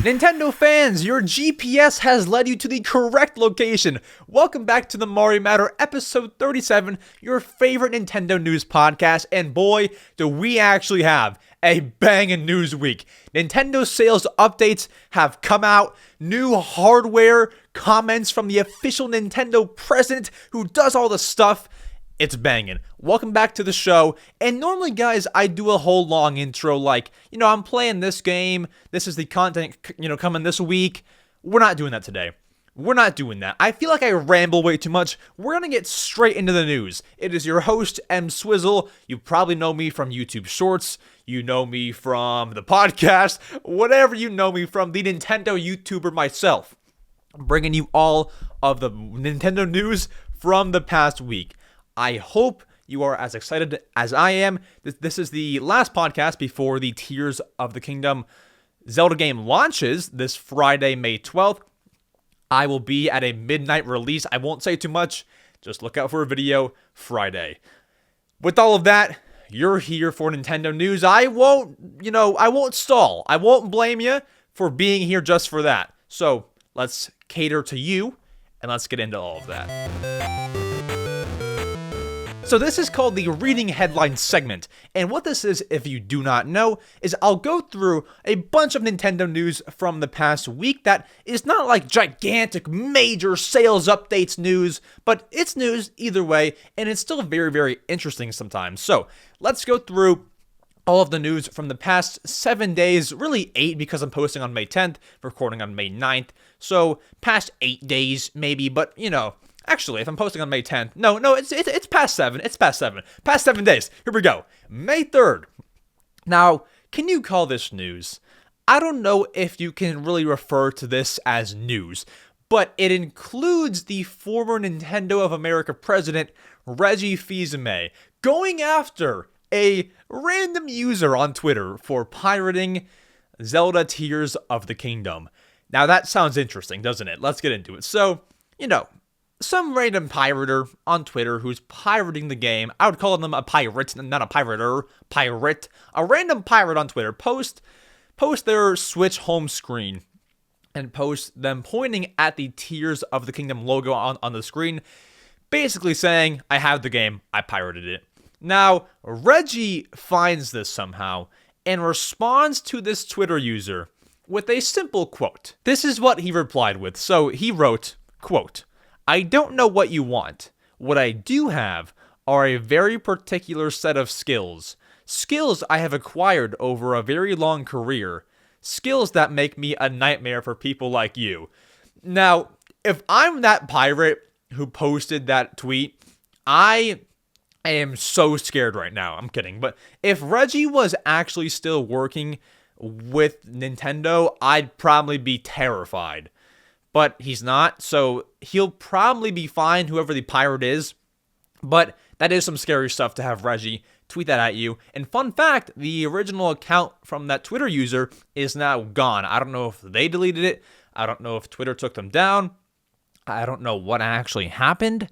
Nintendo fans, your GPS has led you to the correct location. Welcome back to the Mario Matter episode 37, your favorite Nintendo news podcast, and boy, do we actually have a banging news week. Nintendo sales updates have come out, new hardware, comments from the official Nintendo president who does all the stuff. It's banging. Welcome back to the show. And normally, guys, I do a whole long intro like, I'm playing this game. This is the content, coming this week. We're not doing that today. We're not doing that. I feel like I ramble way too much. We're going to get straight into the news. It is your host, M. Swizzle. You probably know me from YouTube Shorts. You know me from the podcast. Whatever you know me from, the Nintendo YouTuber myself. I'm bringing you all of the Nintendo news from the past week. I hope you are as excited as I am. This is the last podcast before the Tears of the Kingdom Zelda game launches this Friday, May 12th. I will be at a midnight release. I won't say too much. Just look out for a video Friday. With all of that, you're here for Nintendo news. I won't stall. I won't blame you for being here just for that. So let's cater to you and let's get into all of that. So this is called the Reading Headlines segment, and what this is, if you do not know, is I'll go through a bunch of Nintendo news from the past week that is not like gigantic, major sales updates news, but it's news either way, and it's still very, very interesting sometimes. So let's go through all of the news from the past 7 days, really 8 because I'm posting on May 10th, recording on May 9th, so past 8 days maybe, but actually, if I'm posting on May 10th, no, it's past 7. It's past 7. Past 7 days. Here we go. May 3rd. Now, can you call this news? I don't know if you can really refer to this as news, but it includes the former Nintendo of America president, Reggie Fils-Aimé, going after a random user on Twitter for pirating Zelda Tears of the Kingdom. Now, that sounds interesting, doesn't it? Let's get into it. So, some random pirater on Twitter who's pirating the game. I would call them a pirate, not a pirater. Pirate. A random pirate on Twitter post their Switch home screen and post them pointing at the Tears of the Kingdom logo on the screen, basically saying, I have the game, I pirated it. Now, Reggie finds this somehow and responds to this Twitter user with a simple quote. This is what he replied with. So he wrote, quote, I don't know what you want. What I do have are a very particular set of skills. Skills I have acquired over a very long career. Skills that make me a nightmare for people like you. Now, if I'm that pirate who posted that tweet, I am so scared right now. I'm kidding. But if Reggie was actually still working with Nintendo, I'd probably be terrified. But he's not, so he'll probably be fine, whoever the pirate is. But that is some scary stuff to have Reggie tweet that at you. And fun fact, the original account from that Twitter user is now gone. I don't know if they deleted it. I don't know if Twitter took them down. I don't know what actually happened.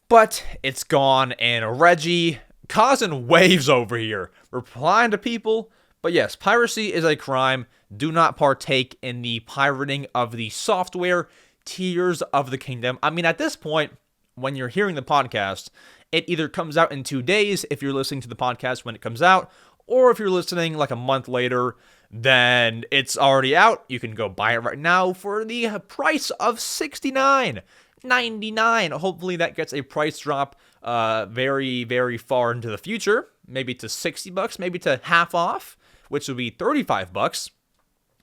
But it's gone, and Reggie causing waves over here, replying to people. But yes, piracy is a crime. Do not partake in the pirating of the software Tears of the Kingdom. I mean, at this point, when you're hearing the podcast, it either comes out in 2 days if you're listening to the podcast when it comes out, or if you're listening like a month later, then it's already out. You can go buy it right now for the price of $69.99. Hopefully that gets a price drop very, very far into the future, maybe to $60, maybe to half off, which would be $35.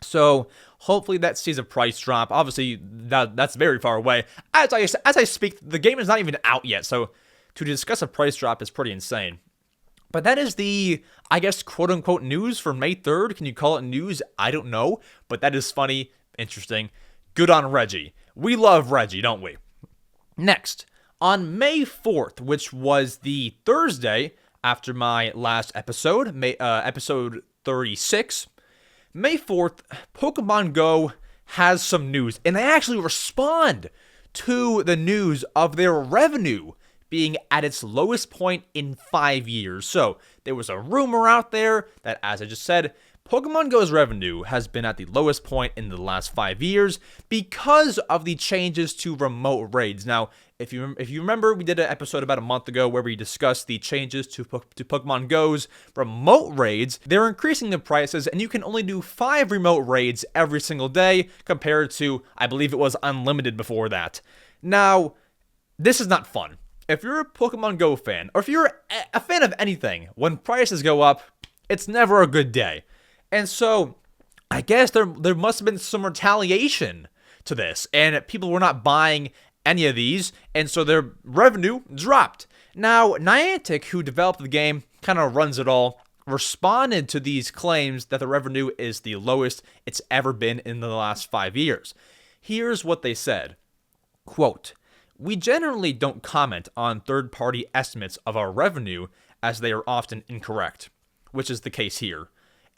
So hopefully that sees a price drop. Obviously, that's very far away. As I speak, the game is not even out yet, so to discuss a price drop is pretty insane. But that is the, I guess, quote-unquote news for May 3rd. Can you call it news? I don't know, but that is funny, interesting. Good on Reggie. We love Reggie, don't we? Next, on May 4th, which was the Thursday after my last episode, episode 36, May 4th, Pokemon Go has some news, and they actually respond to the news of their revenue being at its lowest point in 5 years. So there was a rumor out there that, as I just said, Pokemon Go's revenue has been at the lowest point in the last 5 years because of the changes to remote raids. Now, if you remember, we did an episode about a month ago where we discussed the changes to Pokemon Go's remote raids. They're increasing the prices, and you can only do 5 remote raids every single day compared to, I believe it was unlimited before that. Now, this is not fun. If you're a Pokemon Go fan, or if you're a fan of anything, when prices go up, it's never a good day. And so, I guess there must have been some retaliation to this, and people were not buying any of these, and so their revenue dropped. Now, Niantic, who developed the game, kind of runs it all, responded to these claims that the revenue is the lowest it's ever been in the last 5 years. Here's what they said. Quote, "We generally don't comment on third-party estimates of our revenue as they are often incorrect," which is the case here.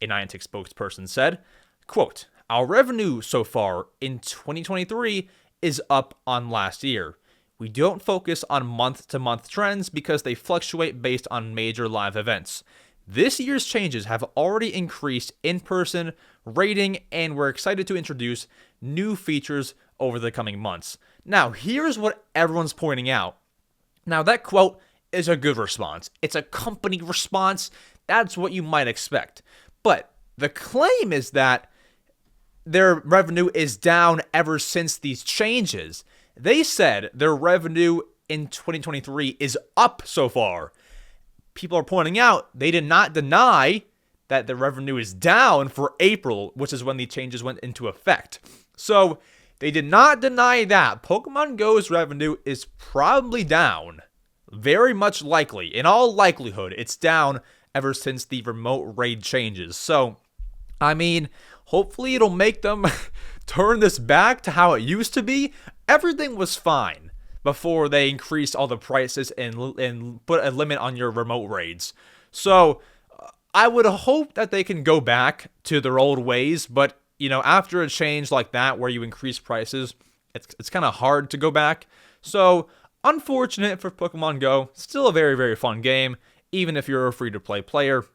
A Niantic spokesperson said, quote, "Our revenue so far in 2023 is up on last year. We don't focus on month-to-month trends because they fluctuate based on major live events. This year's changes have already increased in-person rating, and we're excited to introduce new features over the coming months." Now, here's what everyone's pointing out. Now, that quote is a good response. It's a company response. That's what you might expect. But the claim is that their revenue is down ever since these changes. They said their revenue in 2023 is up so far. People are pointing out they did not deny that the revenue is down for April, which is when the changes went into effect. So they did not deny that. Pokemon Go's revenue is probably down. Very much likely. In all likelihood, it's down ever since the remote raid changes. So, I mean, hopefully it'll make them turn this back to how it used to be. Everything was fine before they increased all the prices and put a limit on your remote raids. So, I would hope that they can go back to their old ways, but, you know, after a change like that where you increase prices, it's kind of hard to go back. So, unfortunate for Pokemon Go. Still a very, very fun game. Even if you're a free-to-play player.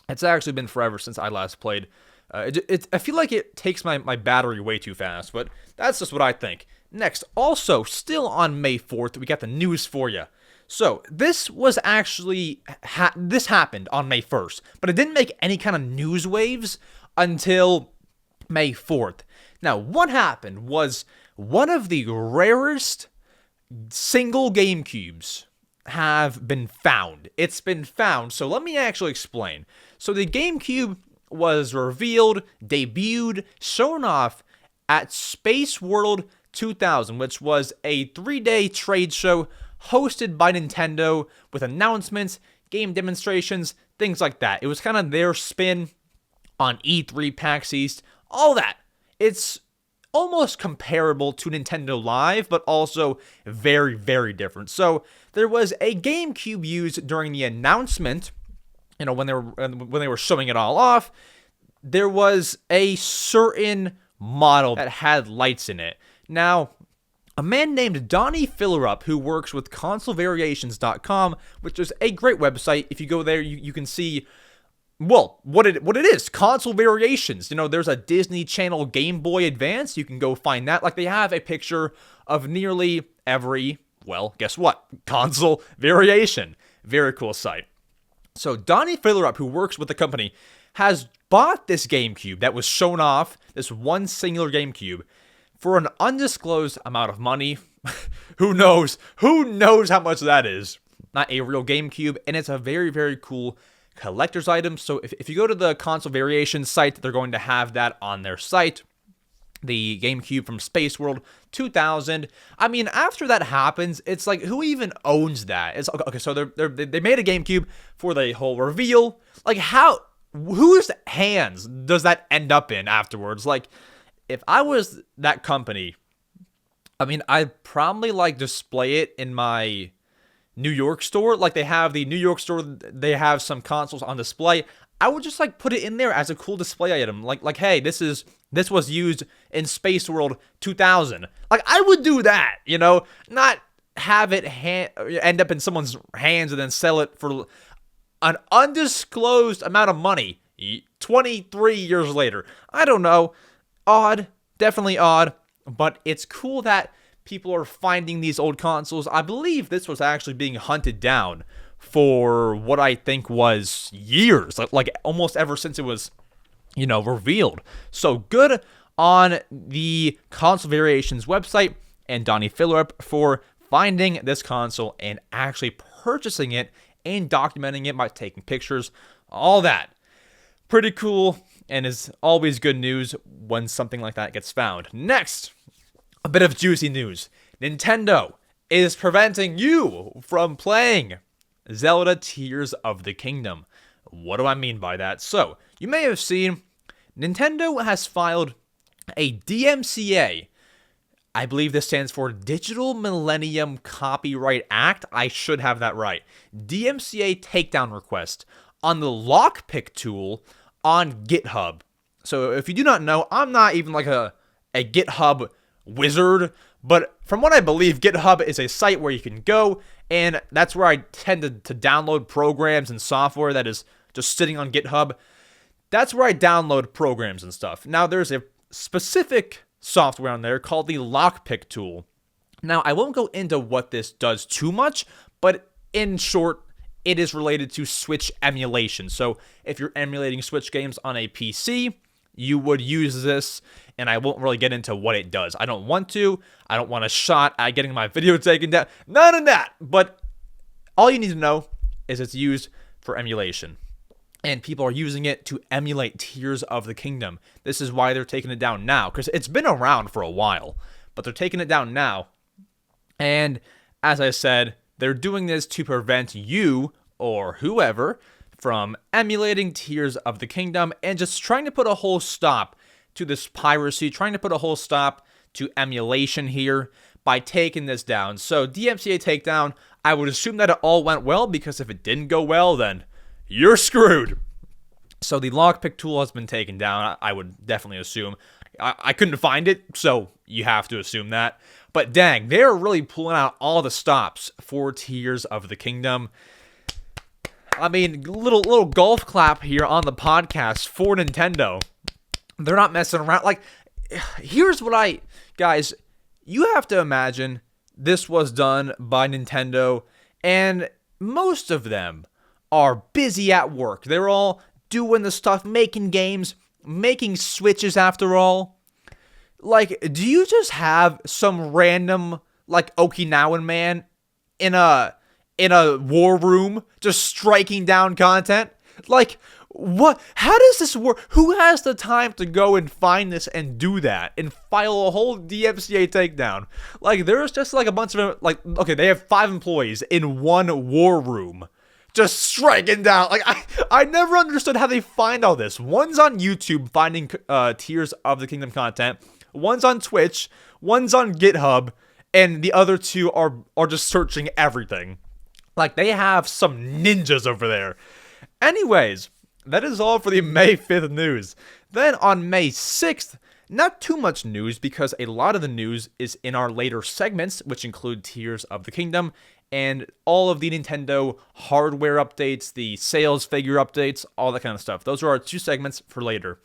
It's actually been forever since I last played. I feel like it takes my battery way too fast, but that's just what I think. Next, also, still on May 4th, we got the news for you. So, this was actually, this happened on May 1st, but it didn't make any kind of news waves until May 4th. Now, what happened was one of the rarest single GameCubes have been found. It's been found. So let me actually explain. So the GameCube was revealed, debuted, shown off at Space World 2000, which was a 3-day trade show hosted by Nintendo with announcements, game demonstrations, things like that. It was kind of their spin on E3, PAX East, all that. It's almost comparable to Nintendo Live, but also very, very different. So there was a GameCube used during the announcement. You know, when they were showing it all off, there was a certain model that had lights in it. Now, a man named Donnie Fillerup, who works with consolevariations.com, which is a great website. If you go there, you can see, well, what it is, console variations. You know, there's a Disney Channel Game Boy Advance. You can go find that. Like, they have a picture of nearly every, well, guess what? Console variation. Very cool site. So Donnie Fillerup, who works with the company, has bought this GameCube that was shown off, this one singular GameCube, for an undisclosed amount of money. Who knows? Who knows how much that is? Not a real GameCube, and it's a very, very cool collector's item. So if you go to the console variation site, they're going to have that on their site. The GameCube from Space World 2000. I mean, after that happens, it's like, who even owns that? It's okay. So they made a GameCube for the whole reveal. Like, whose hands does that end up in afterwards? Like, if I was that company, I mean, I'd probably like display it in my New York store. Like, they have the New York store, they have some consoles on display. I would just like put it in there as a cool display item. Like, hey, this was used in Space World 2000. Like, I would do that, you know, not have it end up in someone's hands and then sell it for an undisclosed amount of money. $20, 23 years later. I don't know. Odd. Definitely odd. But it's cool that people are finding these old consoles. I believe this was actually being hunted down for what I think was years. Like almost ever since it was, revealed. So good on the Console Variations website and Donnie Phillip for finding this console and actually purchasing it and documenting it by taking pictures, all that. Pretty cool, and is always good news when something like that gets found. Next, a bit of juicy news. Nintendo is preventing you from playing Zelda Tears of the Kingdom. What do I mean by that? So, you may have seen Nintendo has filed a DMCA. I believe this stands for Digital Millennium Copyright Act. I should have that right. DMCA takedown request on the lockpick tool on GitHub. So if you do not know, I'm not even like a GitHub wizard, but from what I believe, GitHub is a site where you can go, and that's where I tend to download programs and software that is just sitting on GitHub. That's where I download programs and stuff. Now, there's a specific software on there called the lockpick tool. Now, I won't go into what this does too much, but in short, it is related to Switch emulation. So if you're emulating Switch games on a PC, you would use this, and I won't really get into what it does. I don't want to. I don't want a shot at getting my video taken down. None of that. But all you need to know is it's used for emulation. And people are using it to emulate Tears of the Kingdom. This is why they're taking it down now, because it's been around for a while, but they're taking it down now. And as I said, they're doing this to prevent you or whoever from emulating Tears of the Kingdom and just trying to put a whole stop to this piracy, trying to put a whole stop to emulation here by taking this down. So DMCA takedown, I would assume that it all went well, because if it didn't go well, then you're screwed. So the lockpick tool has been taken down, I would definitely assume. I couldn't find it, so you have to assume that. But dang, they're really pulling out all the stops for Tears of the Kingdom. I mean, little golf clap here on the podcast for Nintendo. They're not messing around. Like, here's what guys, you have to imagine this was done by Nintendo, and most of them are busy at work. They're all doing the stuff, making games, making Switches after all. Like, do you just have some random, like, Okinawan man in a war room just striking down content? Like, what? How does this work? Who has the time to go and find this and do that and file a whole DMCA takedown? Like, there's just like a bunch of, like, okay, they have 5 employees in one war room just striking down. Like, I never understood how they find all this. One's on YouTube finding Tears of the Kingdom content. One's on Twitch. One's on GitHub. And the other 2 are just searching everything. Like, they have some ninjas over there. Anyways, that is all for the May 5th news. Then on May 6th, not too much news, because a lot of the news is in our later segments, which include Tears of the Kingdom and all of the Nintendo hardware updates, the sales figure updates, all that kind of stuff. Those are our 2 segments for later.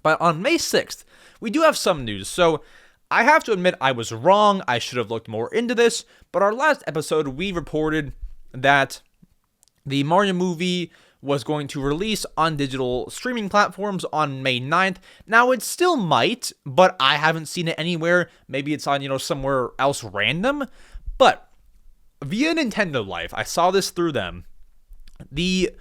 But on May 6th, we do have some news. So I have to admit I was wrong. I should have looked more into this. But our last episode, we reported that the Mario movie was going to release on digital streaming platforms on May 9th. Now, it still might, but I haven't seen it anywhere. Maybe it's on, somewhere else random. But via Nintendo Life, I saw this through them. The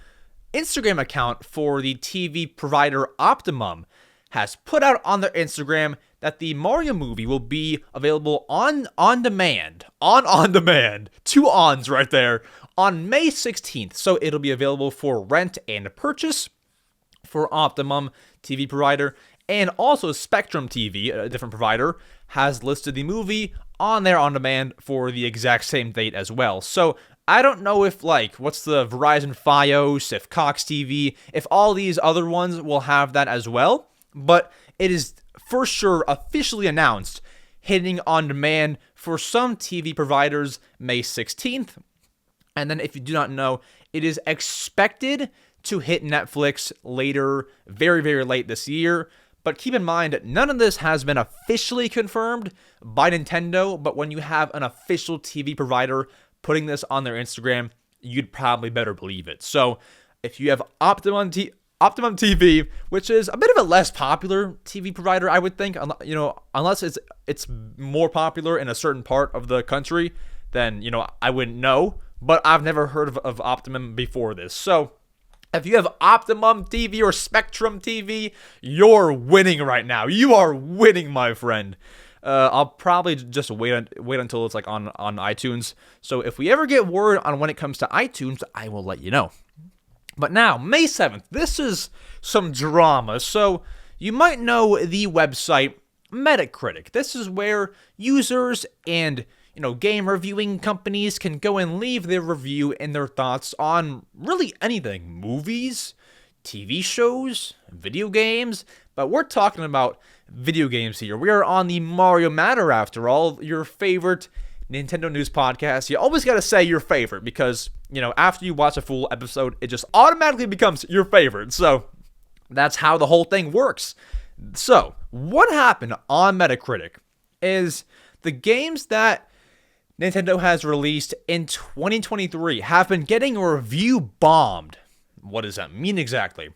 Instagram account for the TV provider Optimum has put out on their Instagram that the Mario movie will be available on demand, 2 ons right there, on May 16th. So it'll be available for rent and purchase for Optimum TV provider, and also Spectrum TV, a different provider, has listed the movie on their on-demand for the exact same date as well. So I don't know if, like, what's the Verizon Fios, if Cox TV, if all these other ones will have that as well, but it is for sure officially announced, hitting on demand for some TV providers May 16th. And then, if you do not know, it is expected to hit Netflix later, very, very late this year. But keep in mind, none of this has been officially confirmed by Nintendo, but when you have an official TV provider putting this on their Instagram, you'd probably better believe it. So if you have Optimum TV, which is a bit of a less popular TV provider, I would think, unless it's more popular in a certain part of the country, then, I wouldn't know. But I've never heard of Optimum before this. So if you have Optimum TV or Spectrum TV, you're winning right now. You are winning, my friend. I'll probably just wait until it's like on iTunes. So if we ever get word on when it comes to iTunes, I will let you know. But now, May 7th, this is some drama. So you might know the website Metacritic. This is where users and game reviewing companies can go and leave their review and their thoughts on really anything. Movies, TV shows, video games. But we're talking about video games here. We are on the Mario Matter, after all, your favorite Nintendo news podcast. You always got to say your favorite because, after you watch a full episode, it just automatically becomes your favorite. So that's how the whole thing works. So what happened on Metacritic is the games that Nintendo has released in 2023 have been getting review bombed. What does that mean exactly?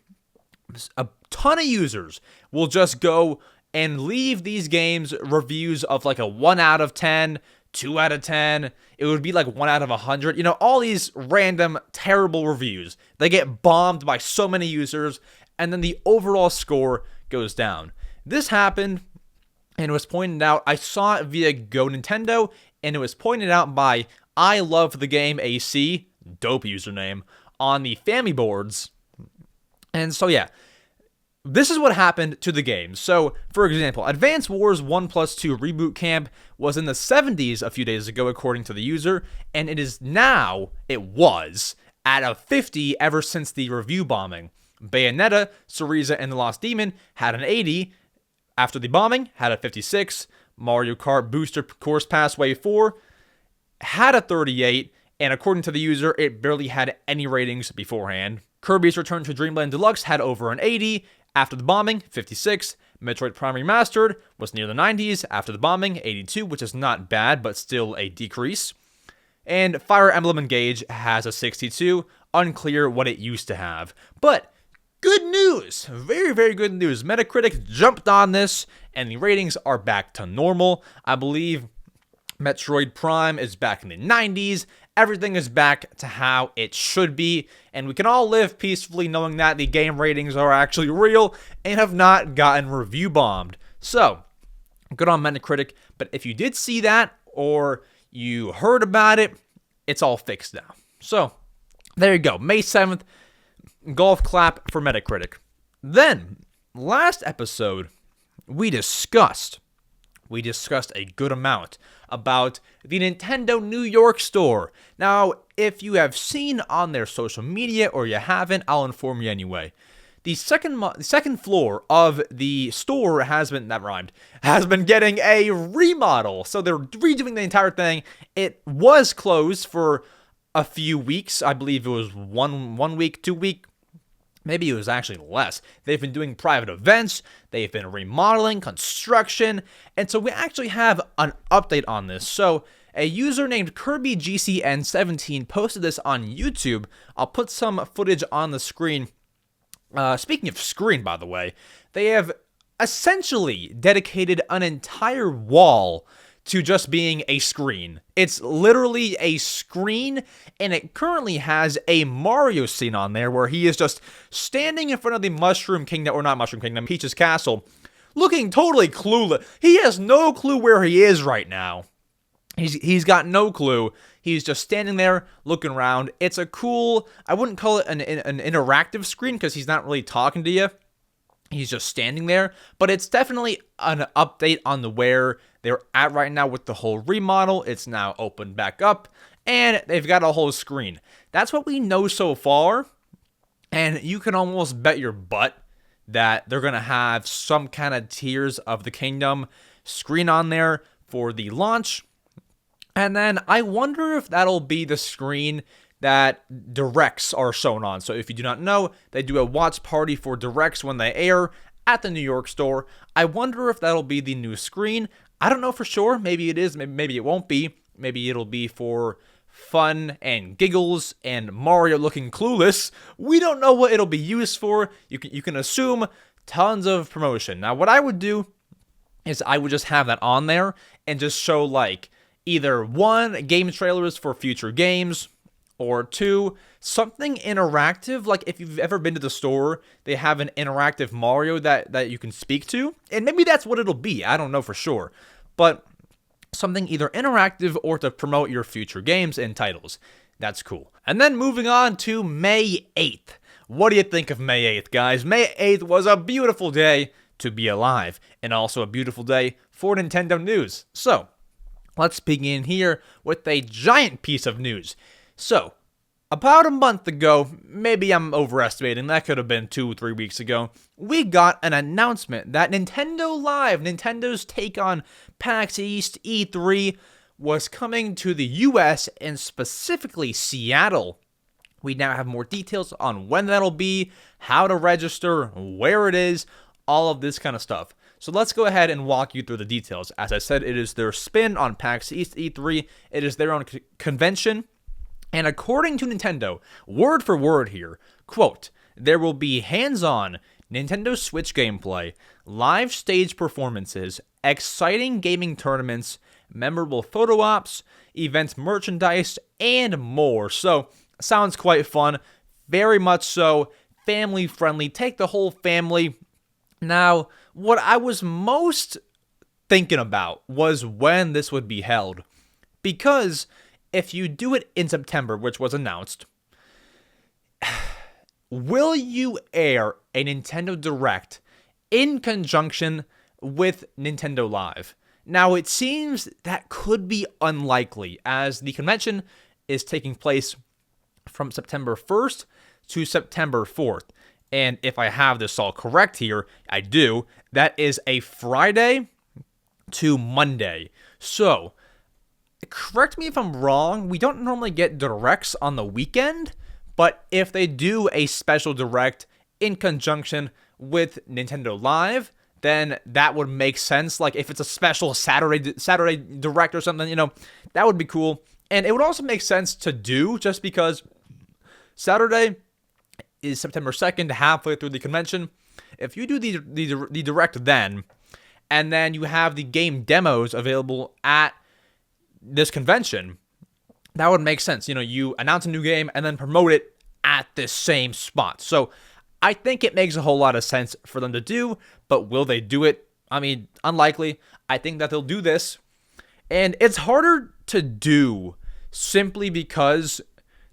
A ton of users will just go and leave these games reviews of like a 1 out of 10, 2 out of 10. It would be like 1 out of 100. All these random terrible reviews. They get bombed by so many users, and then the overall score goes down. This happened, and it was pointed out. I saw it via Go Nintendo, and it was pointed out by I Love the Game AC, dope username, on the Family boards. And so yeah, this is what happened to the game. So, for example, Advance Wars 1+2 Reboot Camp was in the 70s a few days ago, according to the user, and it was at a 50 ever since the review bombing. Bayonetta, Cereza, and the Lost Demon had an 80 after the bombing, had a 56. Mario Kart Booster Course Pass Wave 4 had a 38, and according to the user, it barely had any ratings beforehand. Kirby's Return to Dreamland Deluxe had over an 80 after the bombing, 56. Metroid Prime Remastered was near the 90s after the bombing, 82, which is not bad, but still a decrease. And Fire Emblem Engage has a 62, unclear what it used to have. But good news, very, very good news. Metacritic jumped on this, and the ratings are back to normal. I believe Metroid Prime is back in the 90s. Everything is back to how it should be, and we can all live peacefully knowing that the game ratings are actually real and have not gotten review bombed. So, good on Metacritic, but if you did see that or you heard about it, it's all fixed now. So, there you go. May 7th, golf clap for Metacritic. Then, last episode, we discussed a good amount about the Nintendo New York store. Now, if you have seen on their social media or you haven't, I'll inform you anyway. The second floor of the store has been getting a remodel. So they're redoing the entire thing. It was closed for a few weeks. I believe it was one week, 2 week. Maybe it was actually less. They've been doing private events, they've been remodeling, construction, and so we actually have an update on this. So a user named KirbyGCN17 posted this on YouTube. I'll put some footage on the screen. Speaking of screen, by the way, they have essentially dedicated an entire wall to just being a screen. It's literally a screen, and it currently has a Mario scene on there where he is just standing in front of the Mushroom Kingdom, or not Mushroom Kingdom, Peach's Castle, looking totally clueless. He has no clue where he is right now. He's got no clue. He's just standing there looking around. It's a cool, I wouldn't call it an interactive screen because he's not really talking to you. He's just standing there, but it's definitely an update on where they're at right now with the whole remodel. It's now opened back up, and they've got a whole screen. That's what we know so far, and you can almost bet your butt that they're going to have some kind of Tears of the Kingdom screen on there for the launch. And then I wonder if that'll be the screen that directs are shown on. So if you do not know, they do a watch party for directs when they air at the New York store. I wonder if that'll be the new screen. I don't know for sure. Maybe it is. Maybe it won't be. Maybe it'll be for fun and giggles and Mario looking clueless. We don't know what it'll be used for. You can assume tons of promotion. Now, what I would do is I would just have that on there and just show like either 1, game trailers for future games, or 2, something interactive. Like if you've ever been to the store, they have an interactive Mario that you can speak to. And maybe that's what it'll be. I don't know for sure. But something either interactive or to promote your future games and titles. That's cool. And then moving on to May 8th. What do you think of May 8th, guys? May 8th was a beautiful day to be alive, and also a beautiful day for Nintendo news. So, let's begin here with a giant piece of news. So, about a month ago, maybe I'm overestimating, that could have been 2-3 weeks ago, we got an announcement that Nintendo Live, Nintendo's take on PAX East E3, was coming to the US and specifically Seattle. We now have more details on when that'll be, how to register, where it is, all of this kind of stuff. So let's go ahead and walk you through the details. As I said, it is their spin on PAX East E3. It is their own convention. And according to Nintendo, word for word here, quote, there will be hands-on Nintendo Switch gameplay, live stage performances, exciting gaming tournaments, memorable photo ops, event merchandise, and more. So, sounds quite fun. Very much so. Family friendly. Take the whole family. Now, what I was most thinking about was when this would be held. Because if you do it in September, which was announced, will you air a Nintendo Direct in conjunction with Nintendo Live? Now, it seems that could be unlikely, as the convention is taking place from September 1st to September 4th. And if I have this all correct here, I do, that is a Friday to Monday. So, correct me if I'm wrong, we don't normally get directs on the weekend, but if they do a special direct in conjunction with Nintendo Live, then that would make sense. Like if it's a special Saturday direct or something, that would be cool. And it would also make sense to do just because Saturday is September 2nd, halfway through the convention. If you do the direct then, and then you have the game demos available at this convention, that would make sense. You announce a new game and then promote it at this same spot. So I think it makes a whole lot of sense for them to do, but will they do it? I mean, unlikely. I think that they'll do this. And it's harder to do simply because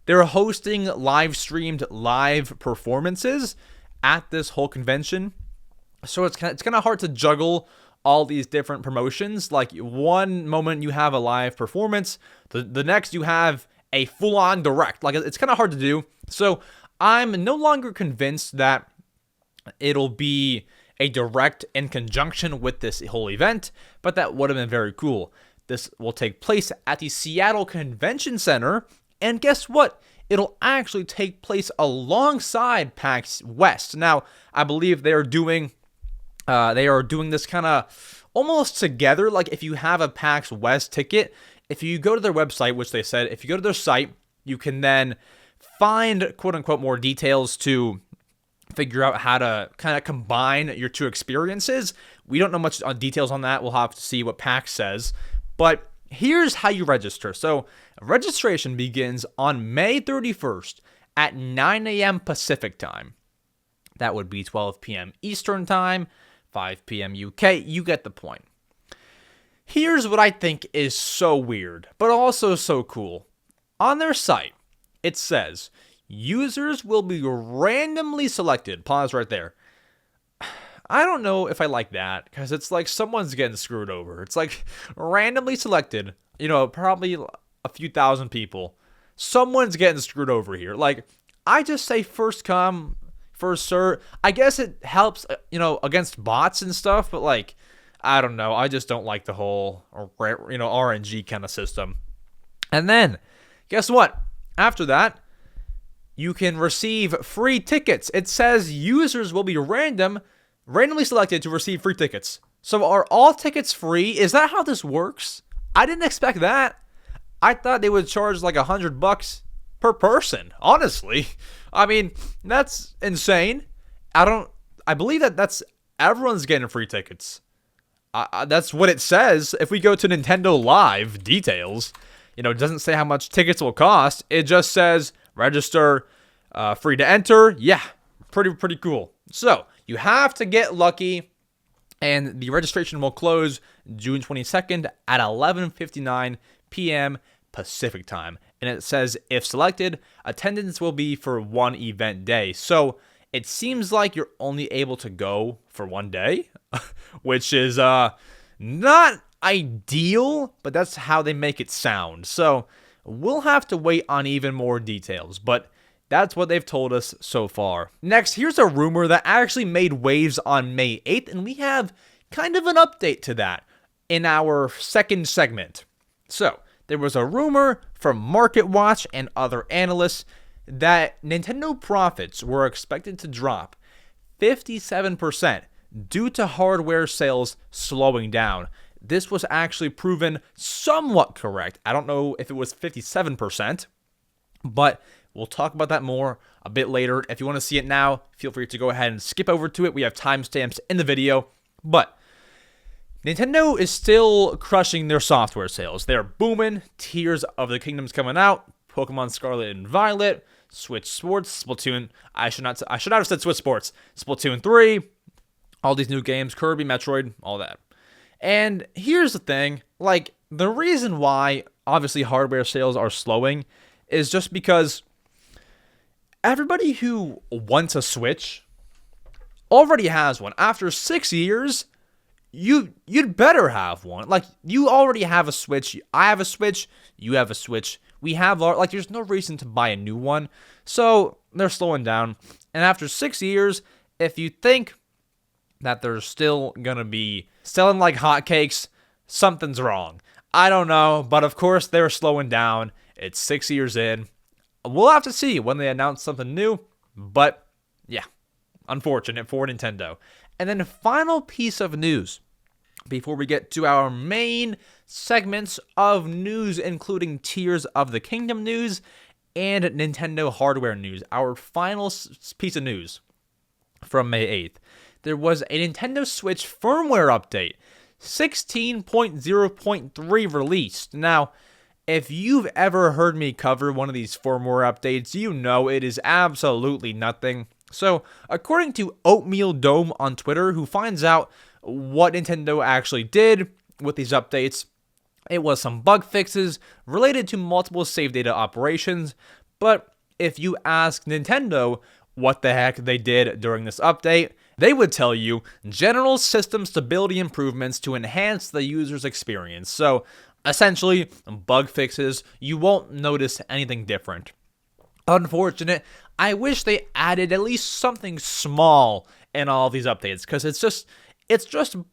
they're hosting live-streamed live performances at this whole convention. So it's kind of hard to juggle all these different promotions. Like one moment you have a live performance, the next you have a full-on direct. Like it's kind of hard to do. So I'm no longer convinced that it'll be a direct in conjunction with this whole event, but that would have been very cool. This will take place at the Seattle Convention Center, and guess what? It'll actually take place alongside PAX West. Now, I believe they are doing this kind of almost together. Like if you have a PAX West ticket, if you go to their website, which they said, if you go to their site, you can then find quote unquote more details to figure out how to kind of combine your two experiences. We don't know much details on that. We'll have to see what PAX says. But here's how you register. So registration begins on May 31st at 9 a.m. Pacific time. That would be 12 p.m. Eastern time, 5 p.m. UK. You get the point. Here's what I think is so weird, but also so cool. On their site, it says, users will be randomly selected. Pause right there. I don't know if I like that, because it's like someone's getting screwed over. It's like randomly selected, probably a few thousand people. Someone's getting screwed over here. Like, I just say first come, first serve. I guess it helps, against bots and stuff, but like, I don't know. I just don't like the whole, RNG kind of system. And then, guess what? After that, you can receive free tickets. It says users will be randomly selected to receive free tickets. So are all tickets free? Is that how this works? I didn't expect that. I thought they would charge like $100 per person, honestly. I mean, that's insane. I believe that's everyone's getting free tickets. That's what it says. If we go to Nintendo Live details, it doesn't say how much tickets will cost. It just says register, free to enter. Yeah, pretty cool. So you have to get lucky, and the registration will close June 22nd at 11:59 p.m. Pacific time. And it says if selected, attendance will be for one event day. So it seems like you're only able to go for one day, which is not ideal, but that's how they make it sound. So we'll have to wait on even more details, but that's what they've told us so far. Next, here's a rumor that actually made waves on May 8th, and we have kind of an update to that in our second segment. So there was a rumor from MarketWatch and other analysts that Nintendo profits were expected to drop 57% due to hardware sales slowing down. This was actually proven somewhat correct. I don't know if it was 57%, but we'll talk about that more a bit later. If you want to see it now, feel free to go ahead and skip over to it. We have timestamps in the video, but Nintendo is still crushing their software sales. They're booming. Tears of the Kingdom's coming out. Pokemon Scarlet and Violet. Switch Sports. Splatoon. I should not have said Switch Sports. Splatoon 3. All these new games. Kirby, Metroid, all that. And here's the thing. The reason why, obviously, hardware sales are slowing is just because everybody who wants a Switch already has one. After 6 years, you'd better have one. You already have a Switch. I have a Switch. You have a Switch. We have there's no reason to buy a new one. So they're slowing down. And after 6 years, if you think that they're still gonna be selling like hotcakes, something's wrong. I don't know, but of course they're slowing down. It's 6 years in. We'll have to see when they announce something new. But yeah, unfortunate for Nintendo. And then the final piece of news before we get to our main segments of news, including Tears of the Kingdom news and Nintendo hardware news. Our final piece of news from May 8th. There was a Nintendo Switch firmware update, 16.0.3 released. Now, if you've ever heard me cover one of these firmware updates, you know it is absolutely nothing. So, according to Oatmeal Dome on Twitter, who finds out what Nintendo actually did with these updates, it was some bug fixes related to multiple save data operations. But if you ask Nintendo what the heck they did during this update, they would tell you general system stability improvements to enhance the user's experience. So, essentially, bug fixes. You won't notice anything different. Unfortunate. I wish they added at least something small in all these updates, because it's just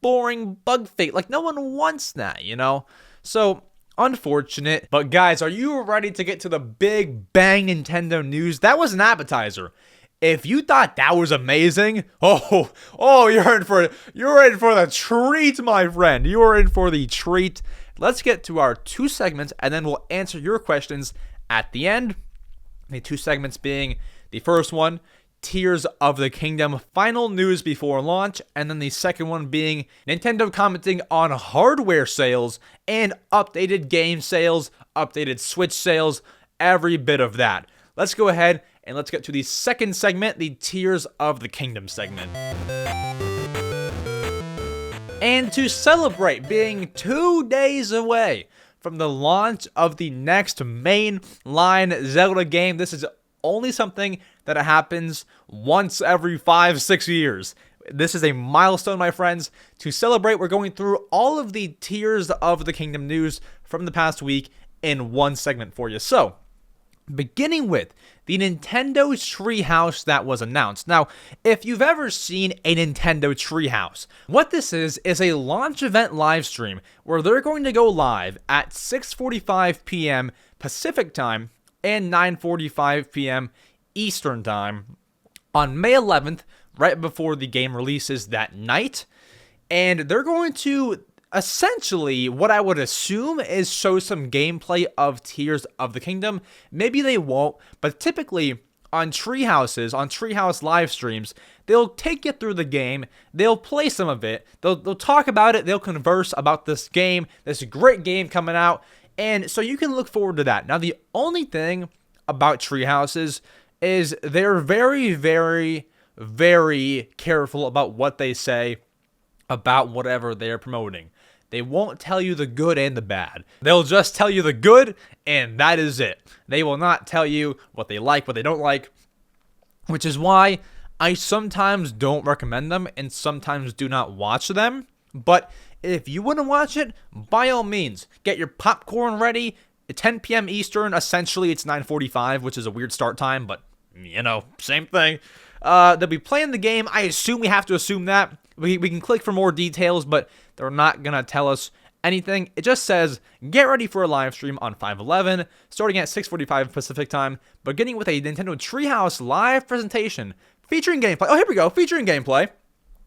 boring bug fix. No one wants that, So, unfortunate. But guys, are you ready to get to the big bang Nintendo news? That was an appetizer. If you thought that was amazing, you're in for the treat, my friend. You are in for the treat. Let's get to our two segments, and then we'll answer your questions at the end. The two segments being the first one, Tears of the Kingdom, final news before launch, and then the second one being Nintendo commenting on hardware sales and updated game sales, updated Switch sales, every bit of that. Let's go ahead and let's get to the second segment, the Tears of the Kingdom segment. And to celebrate being 2 days away from the launch of the next mainline Zelda game, this is only something that happens once every 5-6 years. This is a milestone, my friends. To celebrate, we're going through all of the Tears of the Kingdom news from the past week in one segment for you. So, beginning with the Nintendo Treehouse that was announced. Now, if you've ever seen a Nintendo Treehouse, what this is a launch event live stream where they're going to go live at 6:45 p.m. Pacific time and 9:45 p.m. Eastern Time on May 11th, right before the game releases that night. And they're going to essentially, what I would assume is show some gameplay of Tears of the Kingdom. Maybe they won't, but typically on Treehouse live streams, they'll take you through the game, they'll play some of it, they'll talk about it, they'll converse about this game, this great game coming out, and so you can look forward to that. Now, the only thing about Treehouses is they're very, very, very careful about what they say about whatever they're promoting. They won't tell you the good and the bad. They'll just tell you the good, and that is it. They will not tell you what they like, what they don't like, which is why I sometimes don't recommend them and sometimes do not watch them. But if you want to watch it, by all means, get your popcorn ready. At 10 p.m. Eastern, essentially it's 9:45, which is a weird start time, but, same thing. They'll be playing the game. I assume we have to assume that. We can click for more details, but they're not going to tell us anything. It just says, get ready for a live stream on 5/11, starting at 6:45 Pacific time, beginning with a Nintendo Treehouse live presentation featuring gameplay. Oh, here we go, featuring gameplay.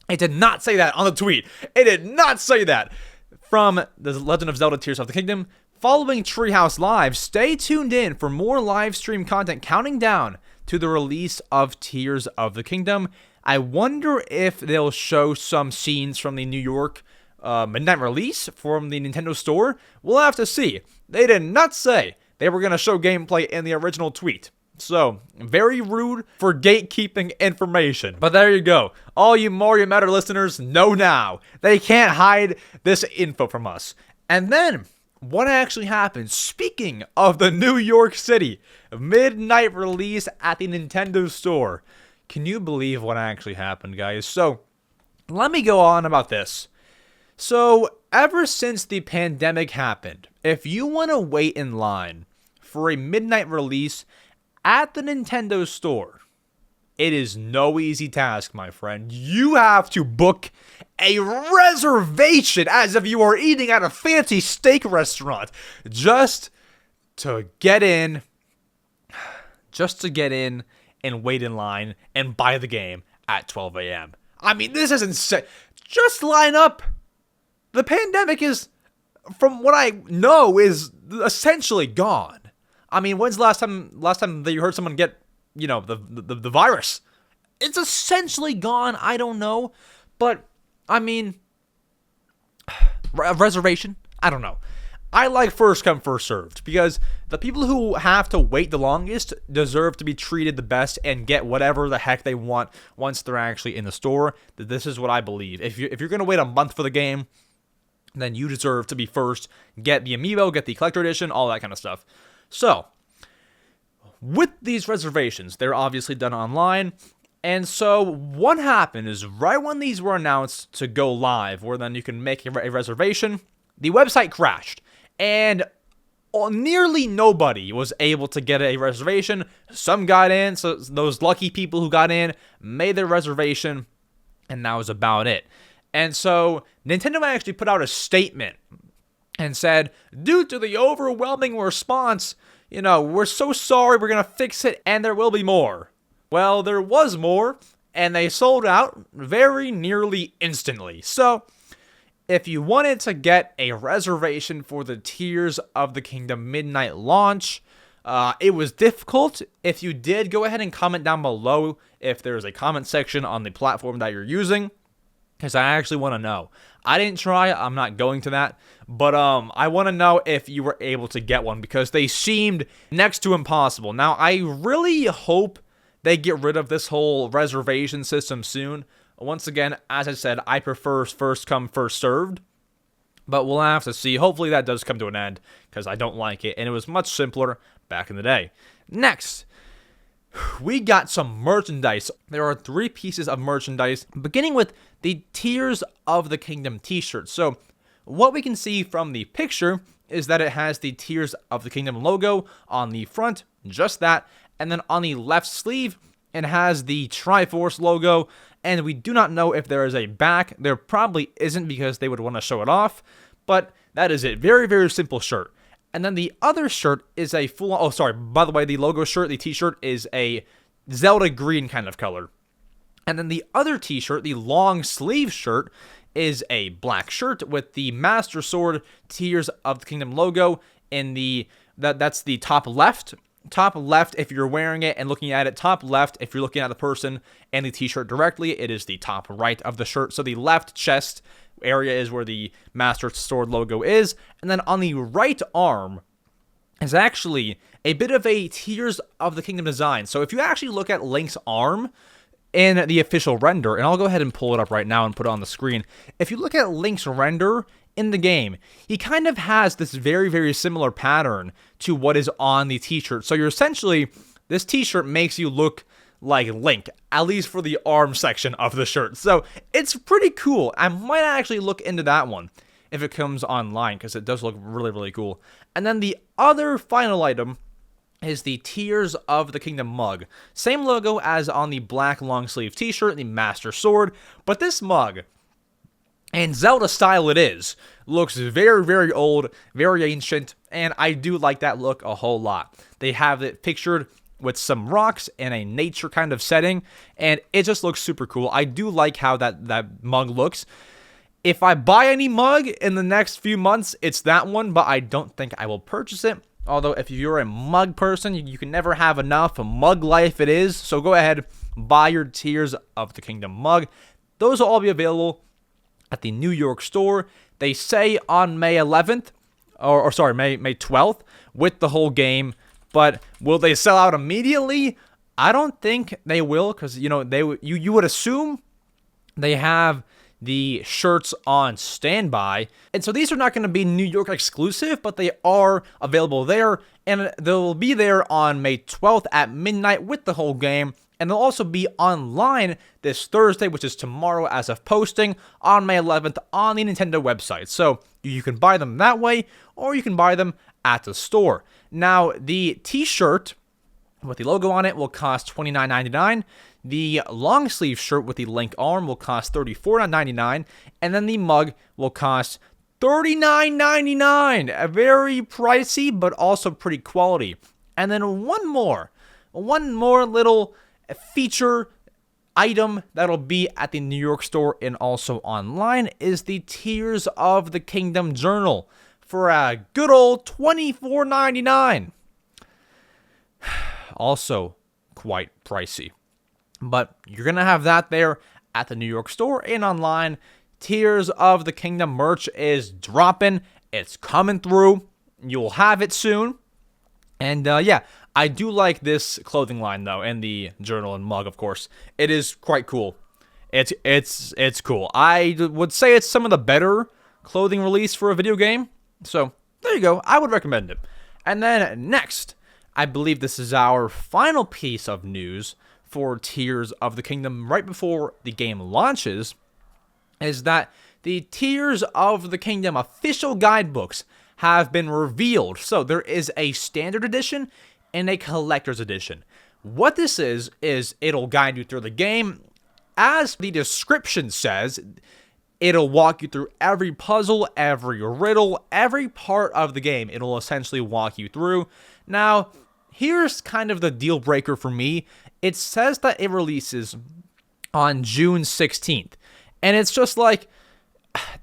It did not say that on the tweet. It did not say that. From the Legend of Zelda Tears of the Kingdom, following Treehouse Live, stay tuned in for more live stream content counting down to the release of Tears of the Kingdom. I wonder if they'll show some scenes from the New York midnight release from the Nintendo Store. We'll have to see. They did not say they were going to show gameplay in the original tweet. So, very rude for gatekeeping information. But there you go. All you Mario Matter listeners know now. They can't hide this info from us. And then, what actually happened? Speaking of the New York City midnight release at the Nintendo Store. Can you believe what actually happened, guys? So, let me go on about this. So, ever since the pandemic happened, if you want to wait in line for a midnight release at the Nintendo Store, it is no easy task, my friend. You have to book a reservation as if you are eating at a fancy steak restaurant just to get in and wait in line and buy the game at 12 a.m. I mean, this is insane. Just line up. The pandemic is, from what I know, is essentially gone. I mean, when's the last time that you heard someone get, the virus? It's essentially gone. I don't know. But, I mean, reservation? I don't know. I like first come, first served, because the people who have to wait the longest deserve to be treated the best and get whatever the heck they want once they're actually in the store. This is what I believe. If you're going to wait a month for the game, then you deserve to be first. Get the amiibo, get the collector edition, all that kind of stuff. So, with these reservations, they're obviously done online. And so, what happened is right when these were announced to go live, where then you can make a reservation, the website crashed. And nearly nobody was able to get a reservation. Some got in, so those lucky people who got in made their reservation, and that was about it. And so, Nintendo actually put out a statement and said, due to the overwhelming response, we're so sorry, we're going to fix it, and there will be more. Well, there was more, and they sold out very nearly instantly. So, if you wanted to get a reservation for the Tears of the Kingdom midnight launch, it was difficult. If you did, go ahead and comment down below if there's a comment section on the platform that you're using, because I actually want to know. I didn't try, I'm not going to that, but I want to know if you were able to get one, because they seemed next to impossible. Now, I really hope they get rid of this whole reservation system soon. Once again, as I said, I prefer first come, first served, but we'll have to see. Hopefully that does come to an end, because I don't like it, and it was much simpler back in the day. Next, we got some merchandise. There are 3 pieces of merchandise, beginning with the Tears of the Kingdom t-shirt. So, what we can see from the picture is that it has the Tears of the Kingdom logo on the front, just that, and then on the left sleeve, it has the Triforce logo, and we do not know if there is a back. There probably isn't, because they would want to show it off, but that is it. Very, very simple shirt. And then the other shirt is a full, oh sorry, by the way, the logo shirt, the t-shirt is a Zelda green kind of color. And then the other t-shirt, the long sleeve shirt, is a black shirt with the Master Sword Tears of the Kingdom logo in the, that's the top left. Top left if you're wearing it and looking at it. Top left if you're looking at the person and the t-shirt directly. It is the top right of the shirt. So the left chest area is where the Master Sword logo is. And then on the right arm is actually a bit of a Tears of the Kingdom design. So if you actually look at Link's arm in the official render, and I'll go ahead and pull it up right now and put it on the screen. If you look at Link's render in the game, he kind of has this very, very similar pattern to what is on the t-shirt. So you're essentially, this t-shirt makes you look like Link, at least for the arm section of the shirt. So it's pretty cool. I might actually look into that one if it comes online, because it does look really, really cool. And then the other final item is the Tears of the Kingdom mug. Same logo as on the black long sleeve t-shirt, the Master Sword, but this mug, and Zelda style it is, looks very, very old, very ancient, and I do like that look a whole lot. They have it pictured with some rocks in a nature kind of setting, and it just looks super cool. I do like how that mug looks. If I buy any mug in the next few months, it's that one, but I don't think I will purchase it. Although, if you're a mug person, you can never have enough. A mug life it is, so go ahead, buy your Tears of the Kingdom mug. Those will all be available at the New York store. They say on May 11th, or sorry, May 12th, with the whole game. But will they sell out immediately? I don't think they will, because you would assume they have the shirts on standby, and so these are not going to be New York exclusive, but they are available there, and they'll be there on May 12th at midnight with the whole game. And they'll also be online this Thursday, which is tomorrow as of posting, on May 11th on the Nintendo website. So you can buy them that way, or you can buy them at the store. Now, the t-shirt with the logo on it will cost $29.99. The long sleeve shirt with the Link arm will cost $34.99. And then the mug will cost $39.99. A very pricey, but also pretty quality. And then one more little feature item that'll be at the New York store and also online is the Tears of the Kingdom journal for a good old $24.99. Also quite pricey, but you're gonna have that there at the New York store and online. Tears of the Kingdom merch is dropping. It's coming through. You'll have it soon. And yeah, I do like this clothing line though, and the journal and mug, of course. It is quite cool. It's cool. I would say it's some of the better clothing release for a video game. So there you go. I would recommend it. And then next, I believe this is our final piece of news for Tears of the Kingdom right before the game launches, is that the Tears of the Kingdom official guidebooks have been revealed. So there is a standard edition and a collector's edition. What this is it'll guide you through the game. As the description says, it'll walk you through every puzzle, every riddle, every part of the game. It'll essentially walk you through. Now, here's kind of the deal breaker for me. It says that it releases on June 16th. And it's just like,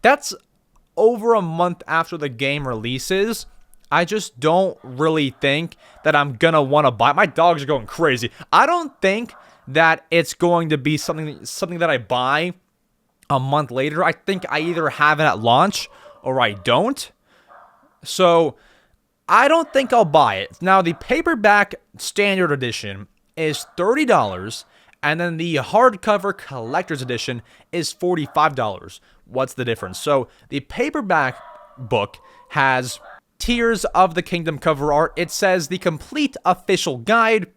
that's over a month after the game releases. I just don't really think that I'm gonna want to buy. My dogs are going crazy. I don't think that it's going to be something that I buy a month later. I think I either have it at launch or I don't. So I don't think I'll buy it. Now, the paperback standard edition is $30, and then the hardcover collector's edition is $45. What's the difference? So the paperback book has Tears of the Kingdom cover art. It says the complete official guide.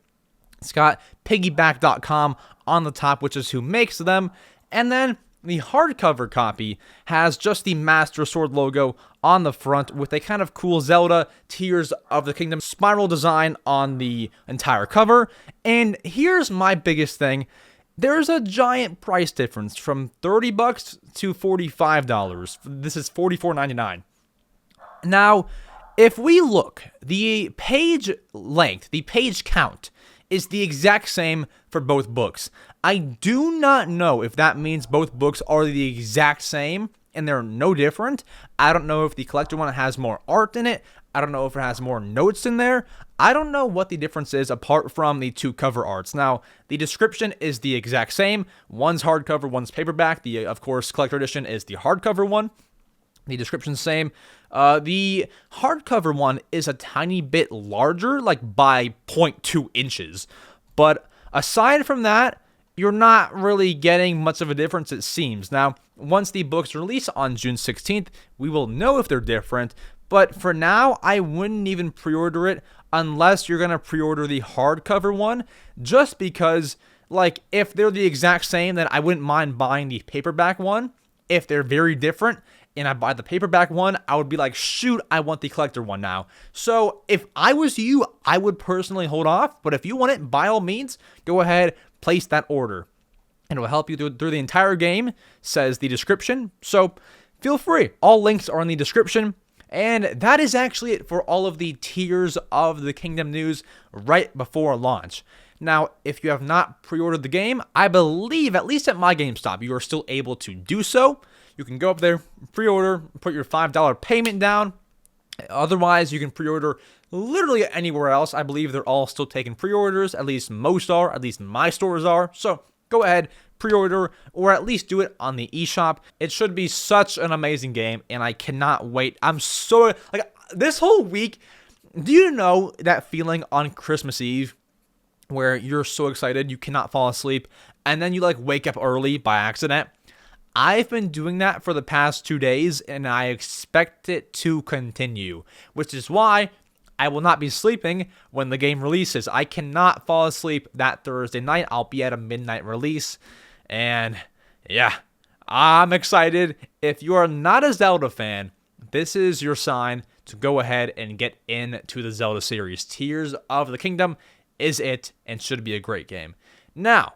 It's got piggyback.com on the top, which is who makes them. And then the hardcover copy has just the Master Sword logo on the front with a kind of cool Zelda Tears of the Kingdom spiral design on the entire cover. And here's my biggest thing. There's a giant price difference from $30 to $45. This is $44.99. Now, if we look, the page length, the page count, is the exact same for both books. I do not know if that means both books are the exact same and they're no different. I don't know if the collector one has more art in it. I don't know if it has more notes in there. I don't know what the difference is apart from the two cover arts. Now, the description is the exact same. One's hardcover, one's paperback. The, of course, collector edition is the hardcover one. The description's same. The hardcover one is a tiny bit larger, like by 0.2 inches. But aside from that, you're not really getting much of a difference, it seems. Now, once the books release on June 16th, we will know if they're different. But for now, I wouldn't even pre-order it unless you're going to pre-order the hardcover one. Just because, like, if they're the exact same, then I wouldn't mind buying the paperback one. If they're very different and I buy the paperback one, I would be like, shoot, I want the collector one now. So if I was you, I would personally hold off. But if you want it, by all means, go ahead, place that order. And it will help you through the entire game, says the description. So feel free. All links are in the description. And that is actually it for all of the Tears of the Kingdom news right before launch. Now, if you have not pre-ordered the game, I believe, at least at my GameStop, you are still able to do so. You can go up there, pre-order, put your $5 payment down. Otherwise, you can pre-order literally anywhere else. I believe they're all still taking pre-orders. At least most are. At least my stores are. So go ahead, pre-order, or at least do it on the eShop. It should be such an amazing game, and I cannot wait. I'm so, like, this whole week, do you know that feeling on Christmas Eve where you're so excited you cannot fall asleep, and then you, like, wake up early by accident? I've been doing that for the past 2 days, and I expect it to continue, which is why I will not be sleeping when the game releases. I cannot fall asleep that Thursday night. I'll be at a midnight release. And yeah, I'm excited. If you are not a Zelda fan, this is your sign to go ahead and get into the Zelda series. Tears of the Kingdom is it and should be a great game. Now,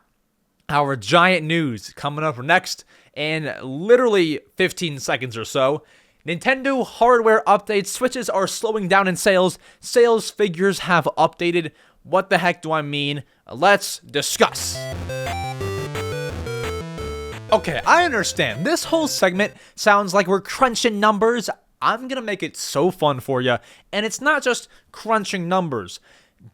our giant news coming up next in literally 15 seconds or so. Nintendo hardware updates. Switches are slowing down in sales. Sales figures have updated. What the heck do I mean? Let's discuss. Okay, I understand. This whole segment sounds like we're crunching numbers. I'm gonna make it so fun for you. And it's not just crunching numbers.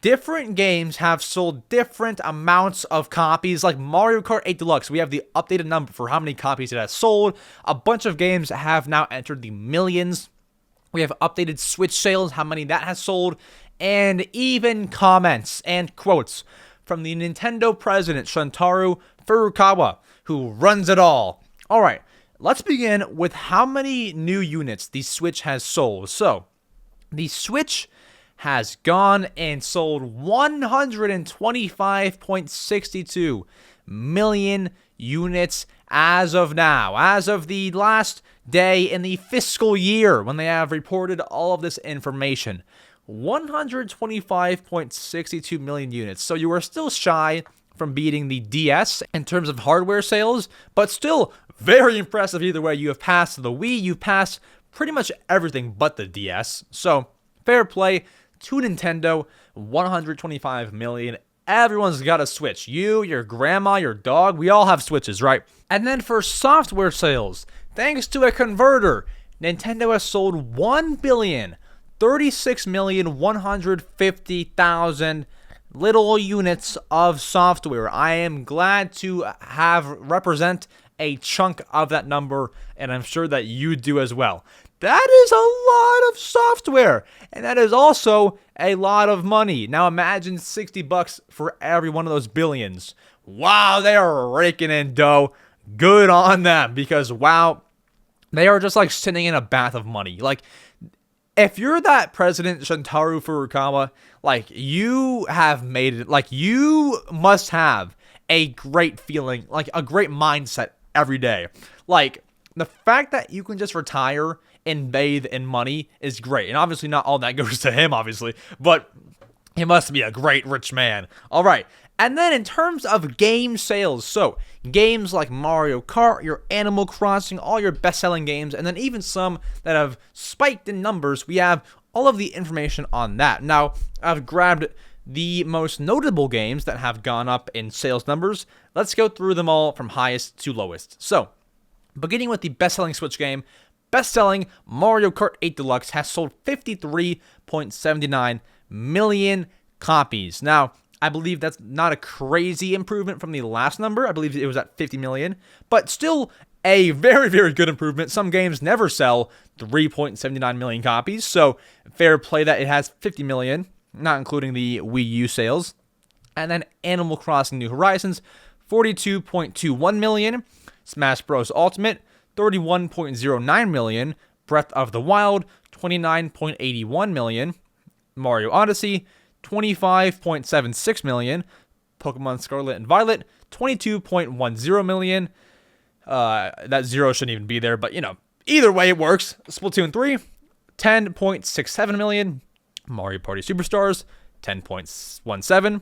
Different games have sold different amounts of copies. Like Mario Kart 8 Deluxe, we have the updated number for how many copies it has sold. A bunch of games have now entered the millions. We have updated Switch sales, how many that has sold, and even comments and quotes from the Nintendo president, Shuntaro Furukawa, who runs it all. All right, let's begin with how many new units the Switch has sold. So, the Switch has gone and sold 125.62 million units as of now, as of the last day in the fiscal year when they have reported all of this information. 125.62 million units. So you are still shy from beating the DS in terms of hardware sales, but still very impressive either way. You have passed the Wii, you've passed pretty much everything but the DS. So fair play to Nintendo. 125 million. Everyone's got a Switch. You, your grandma, your dog, we all have Switches, right? And then for software sales, thanks to a converter, Nintendo has sold 1,036,150,000 little units of software. I am glad to have represent a chunk of that number, and I'm sure that you do as well. That is a lot of software, and that is also a lot of money. Now imagine $60 for every one of those billions. Wow, they are raking in dough. Good on them, because wow, they are just like sitting in a bath of money. Like, if you're that president, Shuntaro Furukawa, like, you have made it. Like, you must have a great feeling, like a great mindset every day. Like, the fact that you can just retire and bathe in money is great. And obviously not all that goes to him, obviously, but he must be a great rich man. All right. And then in terms of game sales, so games like Mario Kart, your Animal Crossing, all your best-selling games, and then even some that have spiked in numbers, we have all of the information on that. Now, I've grabbed the most notable games that have gone up in sales numbers. Let's go through them all from highest to lowest. So, beginning with the best-selling Switch game, best-selling Mario Kart 8 Deluxe has sold 53.79 million copies. Now, I believe that's not a crazy improvement from the last number. I believe it was at 50 million, but still a very, very good improvement. Some games never sell 3.79 million copies, so fair play that it has 50 million, not including the Wii U sales. And then Animal Crossing New Horizons, 42.21 million. Smash Bros. Ultimate, 31.09 million. Breath of the Wild, 29.81 million. Mario Odyssey, 25.76 million. Pokemon Scarlet and Violet, 22.10 million. That zero shouldn't even be there, but either way it works. Splatoon 3, 10.67 million. Mario Party Superstars, 10.17.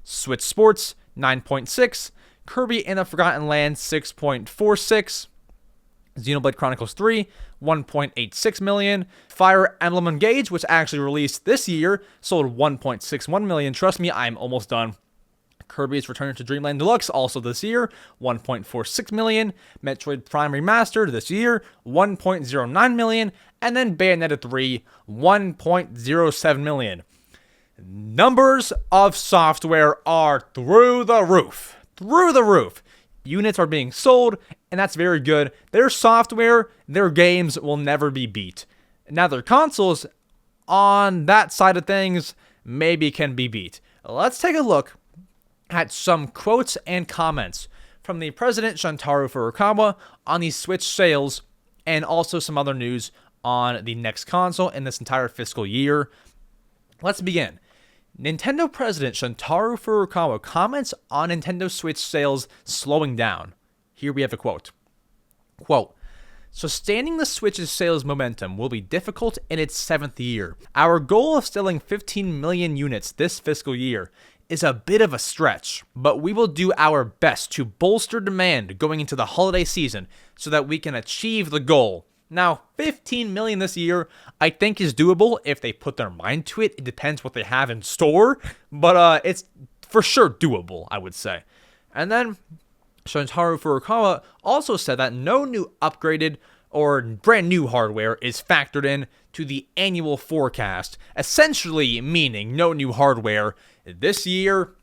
Switch Sports, 9.6. Kirby and the Forgotten Land, 6.46. Xenoblade Chronicles 3, 1.86 million. Fire Emblem Engage, which actually released this year, sold 1.61 million. Trust me, I'm almost done. Kirby's Return to Dreamland Deluxe, also this year, 1.46 million. Metroid Prime Remastered this year, 1.09 million. And then Bayonetta 3, 1.07 million. Numbers of software are through the roof. Through the roof. Units are being sold, and that's very good. Their software, their games will never be beat. Now, their consoles, on that side of things, maybe can be beat. Let's take a look at some quotes and comments from the president, Shuntaro Furukawa, on the Switch sales, and also some other news on the next console in this entire fiscal year. Let's begin. Nintendo President Shuntaro Furukawa comments on Nintendo Switch sales slowing down. Here we have a quote. Quote, "Sustaining the Switch's sales momentum will be difficult in its 7th year. Our goal of selling 15 million units this fiscal year is a bit of a stretch, but we will do our best to bolster demand going into the holiday season so that we can achieve the goal." Now, 15 million this year, I think is doable if they put their mind to it. It depends what they have in store, but it's for sure doable, I would say. And then Shuntaro Furukawa also said that no new upgraded or brand new hardware is factored in to the annual forecast, essentially meaning no new hardware this year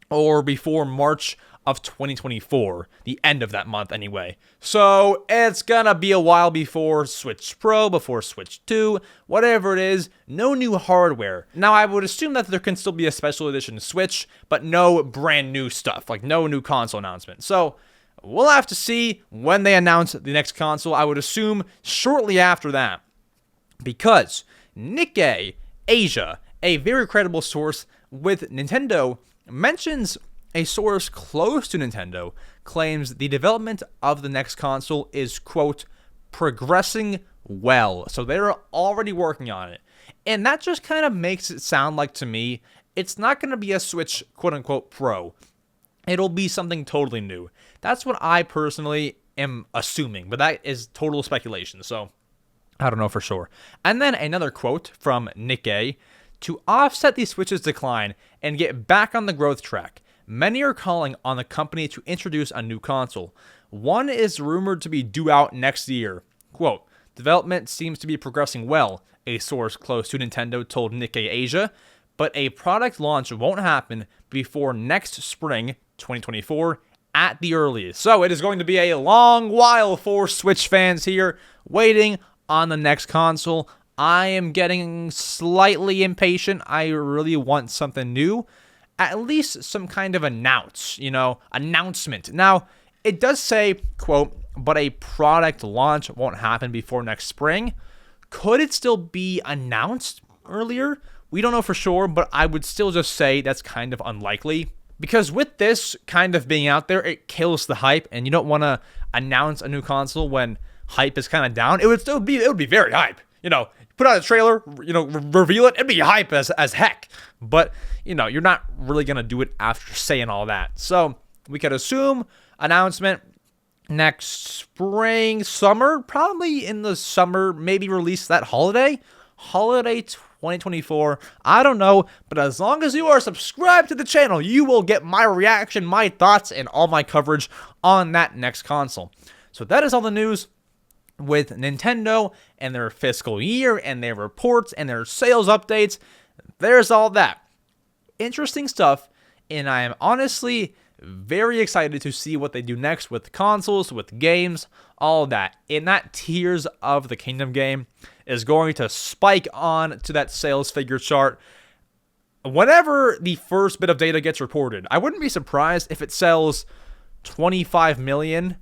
or before March of 2024, the end of that month anyway. So it's gonna be a while before Switch Pro, before Switch 2, whatever it is, no new hardware. Now, I would assume that there can still be a special edition Switch, but no brand new stuff, like no new console announcement. So we'll have to see when they announce the next console. I would assume shortly after that, because Nikkei Asia, a very credible source with Nintendo, mentions a source close to Nintendo claims the development of the next console is, quote, progressing well. So they're already working on it. And that just kind of makes it sound like, to me, it's not going to be a Switch, quote unquote, Pro. It'll be something totally new. That's what I personally am assuming, but that is total speculation. So I don't know for sure. And then another quote from Nikkei: "To offset the Switch's decline and get back on the growth track, many are calling on the company to introduce a new console. One is rumored to be due out next year. Quote, development seems to be progressing well," a source close to Nintendo told Nikkei Asia, "but a product launch won't happen before next spring, 2024, at the earliest." So it is going to be a long while for Switch fans here, waiting on the next console. I am getting slightly impatient. I really want something new. At least some kind of announcement. Now, it does say, quote, "but a product launch won't happen before next spring." Could it still be announced earlier? We don't know for sure, but I would still just say that's kind of unlikely. Because with this kind of being out there, it kills the hype, and you don't want to announce a new console when hype is kind of down. It would be very hype. Put out a trailer, reveal it, it'd be hype as heck. But, you're not really going to do it after saying all that. So we could assume announcement next spring, summer, probably in the summer, maybe release that holiday. holiday 2024. I don't know, but as long as you are subscribed to the channel, you will get my reaction, my thoughts, and all my coverage on that next console. So that is all the news with Nintendo and their fiscal year and their reports and their sales updates. There's all that. Interesting stuff, and I am honestly very excited to see what they do next with consoles, with games, all that. And that Tears of the Kingdom game is going to spike on to that sales figure chart whenever the first bit of data gets reported. I wouldn't be surprised if it sells 25 million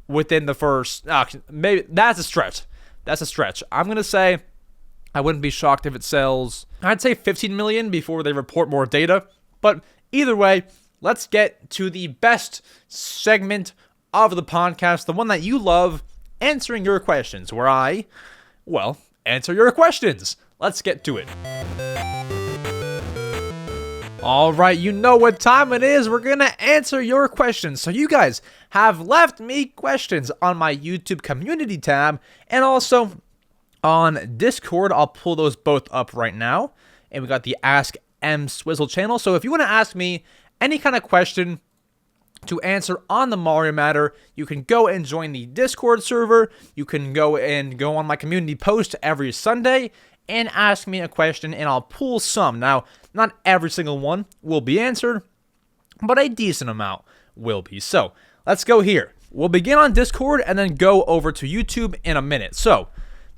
within the first... maybe that's a stretch. That's a stretch. I'm going to say I wouldn't be shocked if it sells, I'd say 15 million before they report more data. But either way, let's get to the best segment of the podcast, the one that you love, answering your questions, where I, well, answer your questions. Let's get to it. All right, you know what time it is. We're going to answer your questions. So you guys have left me questions on my YouTube community tab and also on Discord. I'll pull those both up right now. And we got the Ask M Swizzle channel. So if you want to ask me any kind of question to answer on the Mario matter, you can go and join the Discord server. You can go on my community post every Sunday and ask me a question, and I'll pull some. Now, not every single one will be answered, but a decent amount will be. So let's go here. We'll begin on Discord and then go over to YouTube in a minute. So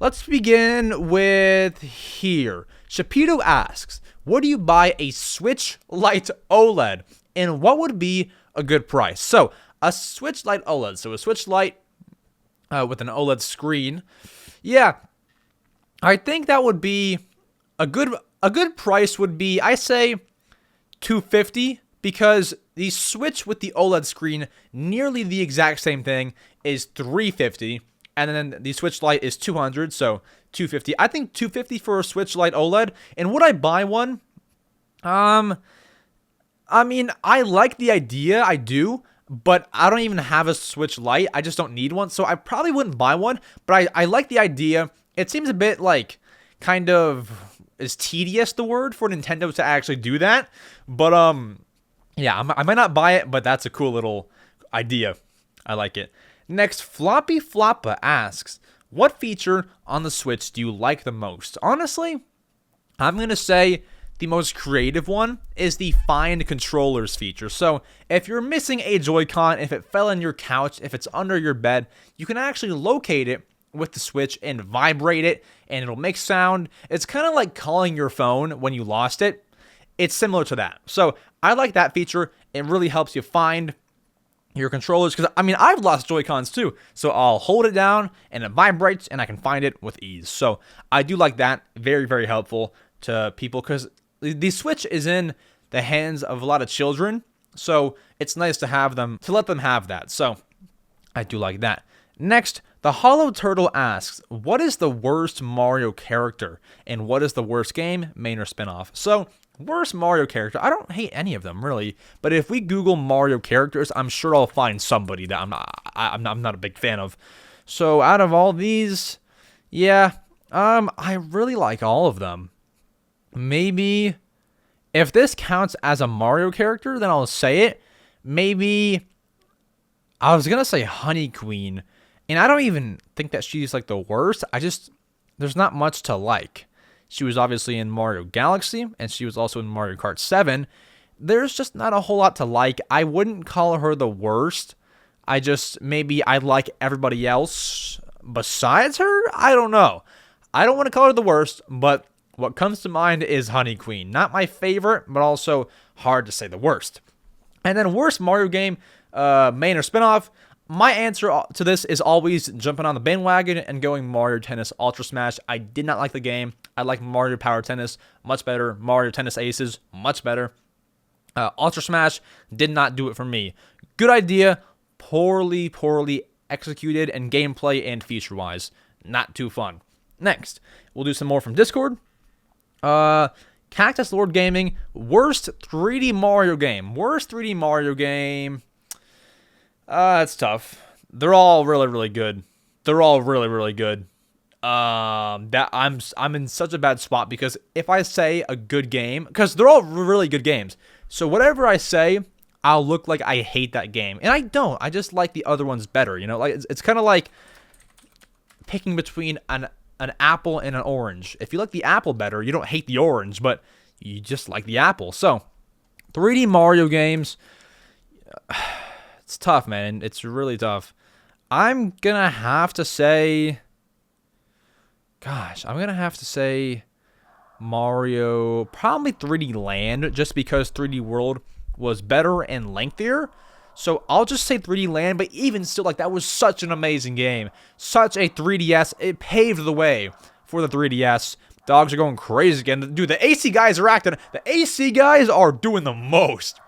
let's begin with here. Shapiro asks, would you buy a Switch Lite OLED, and what would be a good price? So a Switch Lite OLED. So a Switch Lite with an OLED screen. Yeah, I think that would be a good price would be, I say, $250, because the Switch with the OLED screen, nearly the exact same thing, is $350, and then the Switch Lite is $200, so $250. I think $250 for a Switch Lite OLED. And would I buy one? I mean, I like the idea, I do, but I don't even have a Switch Lite. I just don't need one, so I probably wouldn't buy one, but I like the idea. It seems a bit like, kind of, is tedious the word for Nintendo to actually do that, but yeah, I might not buy it, but that's a cool little idea. I like it. Next, Floppy Floppa asks, what feature on the Switch do you like the most? Honestly, I'm going to say the most creative one is the Find Controllers feature. So if you're missing a Joy-Con, if it fell in your couch, if it's under your bed, you can actually locate it with the Switch and vibrate it, and it'll make sound. It's kind of like calling your phone when you lost it. It's similar to that. So I like that feature. It really helps you find your controllers, because I mean, I've lost Joy-Cons too, so I'll hold it down and it vibrates and I can find it with ease. So I do like that. Very, very helpful to people, because the Switch is in the hands of a lot of children, so it's nice to have them, to let them have that. So I do like that. Next, the Hollow Turtle asks, what is the worst Mario character, and what is the worst game, main or spinoff? So worst Mario character, I don't hate any of them really, but if we Google Mario characters, I'm sure I'll find somebody that I'm not a big fan of. So out of all these, yeah, I really like all of them. Maybe if this counts as a Mario character, then I'll say it. Maybe I was gonna say Honey Queen, and I don't even think that she's like the worst. There's not much to like. She was obviously in Mario Galaxy, and she was also in Mario Kart 7. There's just not a whole lot to like. I wouldn't call her the worst. Maybe I like everybody else besides her? I don't know. I don't want to call her the worst, but what comes to mind is Honey Queen. Not my favorite, but also hard to say the worst. And then worst Mario game, main or spinoff. My answer to this is always jumping on the bandwagon and going Mario Tennis Ultra Smash. I did not like the game. I like Mario Power Tennis much better. Mario Tennis Aces much better. Ultra Smash did not do it for me. Good idea, poorly executed, and gameplay and feature-wise, not too fun. Next, we'll do some more from Discord. Cactus Lord Gaming, worst 3D Mario game. Worst 3D Mario game. It's tough. They're all really, really good. They're all really, really good. That I'm in such a bad spot because if I say a good game, because they're all really good games, so whatever I say, I'll look like I hate that game, and I don't. I just like the other ones better. You know, like it's kind of like picking between an apple and an orange. If you like the apple better, you don't hate the orange, but you just like the apple. So 3D Mario games, it's tough, man. It's really tough. I'm gonna have to say. Gosh, I'm going to have to say Mario, probably 3D Land, just because 3D World was better and lengthier. So I'll just say 3D Land, but even still, like, that was such an amazing game. Such a 3DS. It paved the way for the 3DS. Dogs are going crazy again. Dude, the AC guys are acting. The AC guys are doing the most.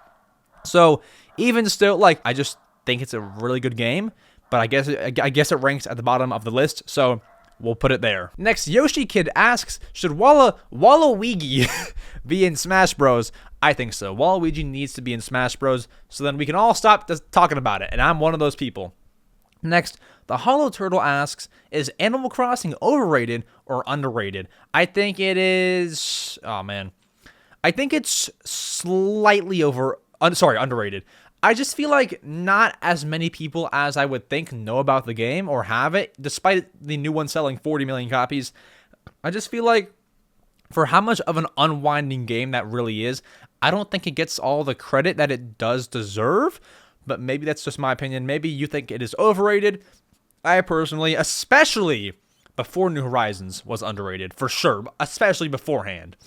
So even still, like, I just think it's a really good game, but I guess it ranks at the bottom of the list. So we'll put it there. Next, Yoshi Kid asks, should Waluigi be in Smash Bros? I think so. Waluigi needs to be in Smash Bros, so then we can all stop talking about it, and I'm one of those people. Next, the Hollow Turtle asks, is Animal Crossing overrated or underrated? I think it is... Oh, man. I think it's slightly underrated. I just feel like not as many people as I would think know about the game or have it, despite the new one selling 40 million copies. I just feel like for how much of an unwinding game that really is, I don't think it gets all the credit that it does deserve, but maybe that's just my opinion. Maybe you think it is overrated. I personally, especially before New Horizons, was underrated, for sure, especially beforehand.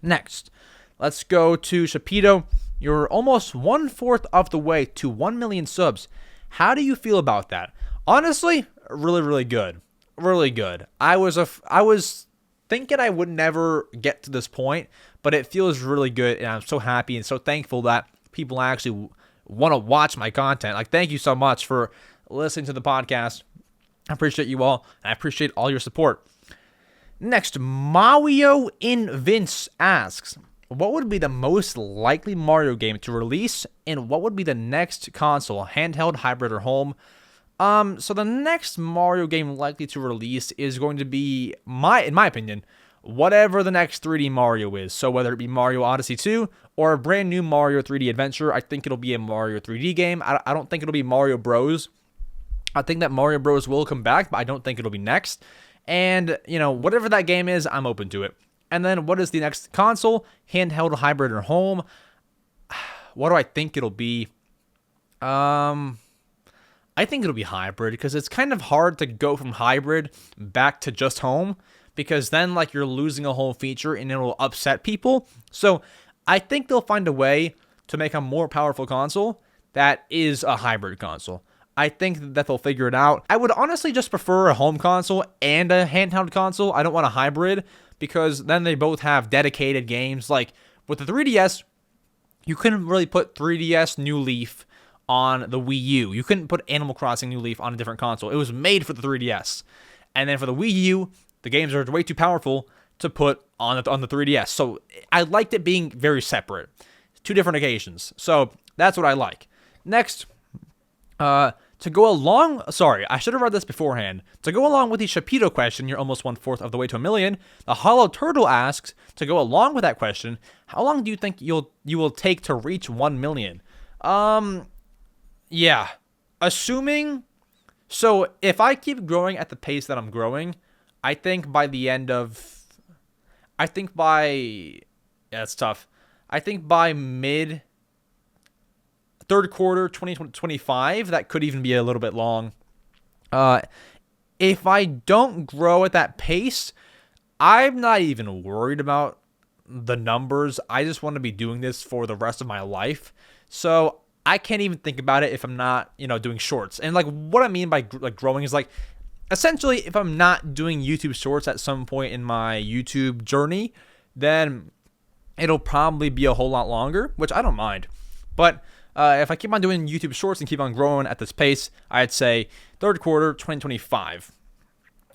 Next, let's go to Shapito. You're almost 1/4 of the way to 1 million subs. How do you feel about that? Honestly, really, really good. Really good. I was thinking I would never get to this point, but it feels really good, and I'm so happy and so thankful that people actually want to watch my content. Like, thank you so much for listening to the podcast. I appreciate you all, and I appreciate all your support. Next, Mario in Vince asks, what would be the most likely Mario game to release, and what would be the next console, handheld, hybrid, or home? So the next Mario game likely to release is going to be, in my opinion, whatever the next 3D Mario is. So whether it be Mario Odyssey 2 or a brand new Mario 3D Adventure, I think it'll be a Mario 3D game. I don't think it'll be Mario Bros. I think that Mario Bros will come back, but I don't think it'll be next. And, you know, whatever that game is, I'm open to it. And then what is the next console? Handheld, hybrid, or home? What do I think it'll be? I think it'll be hybrid because it's kind of hard to go from hybrid back to just home because then like you're losing a whole feature and it'll upset people. So I think they'll find a way to make a more powerful console that is a hybrid console. I think that they'll figure it out. I would honestly just prefer a home console and a handheld console. I don't want a hybrid because then they both have dedicated games. Like with the 3DS, you couldn't really put 3DS New Leaf on the Wii U. You couldn't put Animal Crossing New Leaf on a different console. It was made for the 3DS. And then for the Wii U, the games are way too powerful to put on the 3DS. So I liked it being very separate. Two different occasions. So that's what I like. Next, to go along, sorry, I should have read this beforehand. To go along with the Shapito question, you're almost 1/4 of the way to 1 million. The Hollow Turtle asks, to go along with that question, how long do you think you will take to reach 1 million? Yeah, assuming, so if I keep growing at the pace that I'm growing, I think by, yeah, it's tough. I think by third quarter 2025, that could even be a little bit long. If I don't grow at that pace, I'm not even worried about the numbers. I just want to be doing this for the rest of my life. So I can't even think about it if I'm not, doing shorts. And like what I mean by growing is like, essentially, if I'm not doing YouTube shorts at some point in my YouTube journey, then it'll probably be a whole lot longer, which I don't mind. But if I keep on doing YouTube shorts and keep on growing at this pace, I'd say third quarter 2025.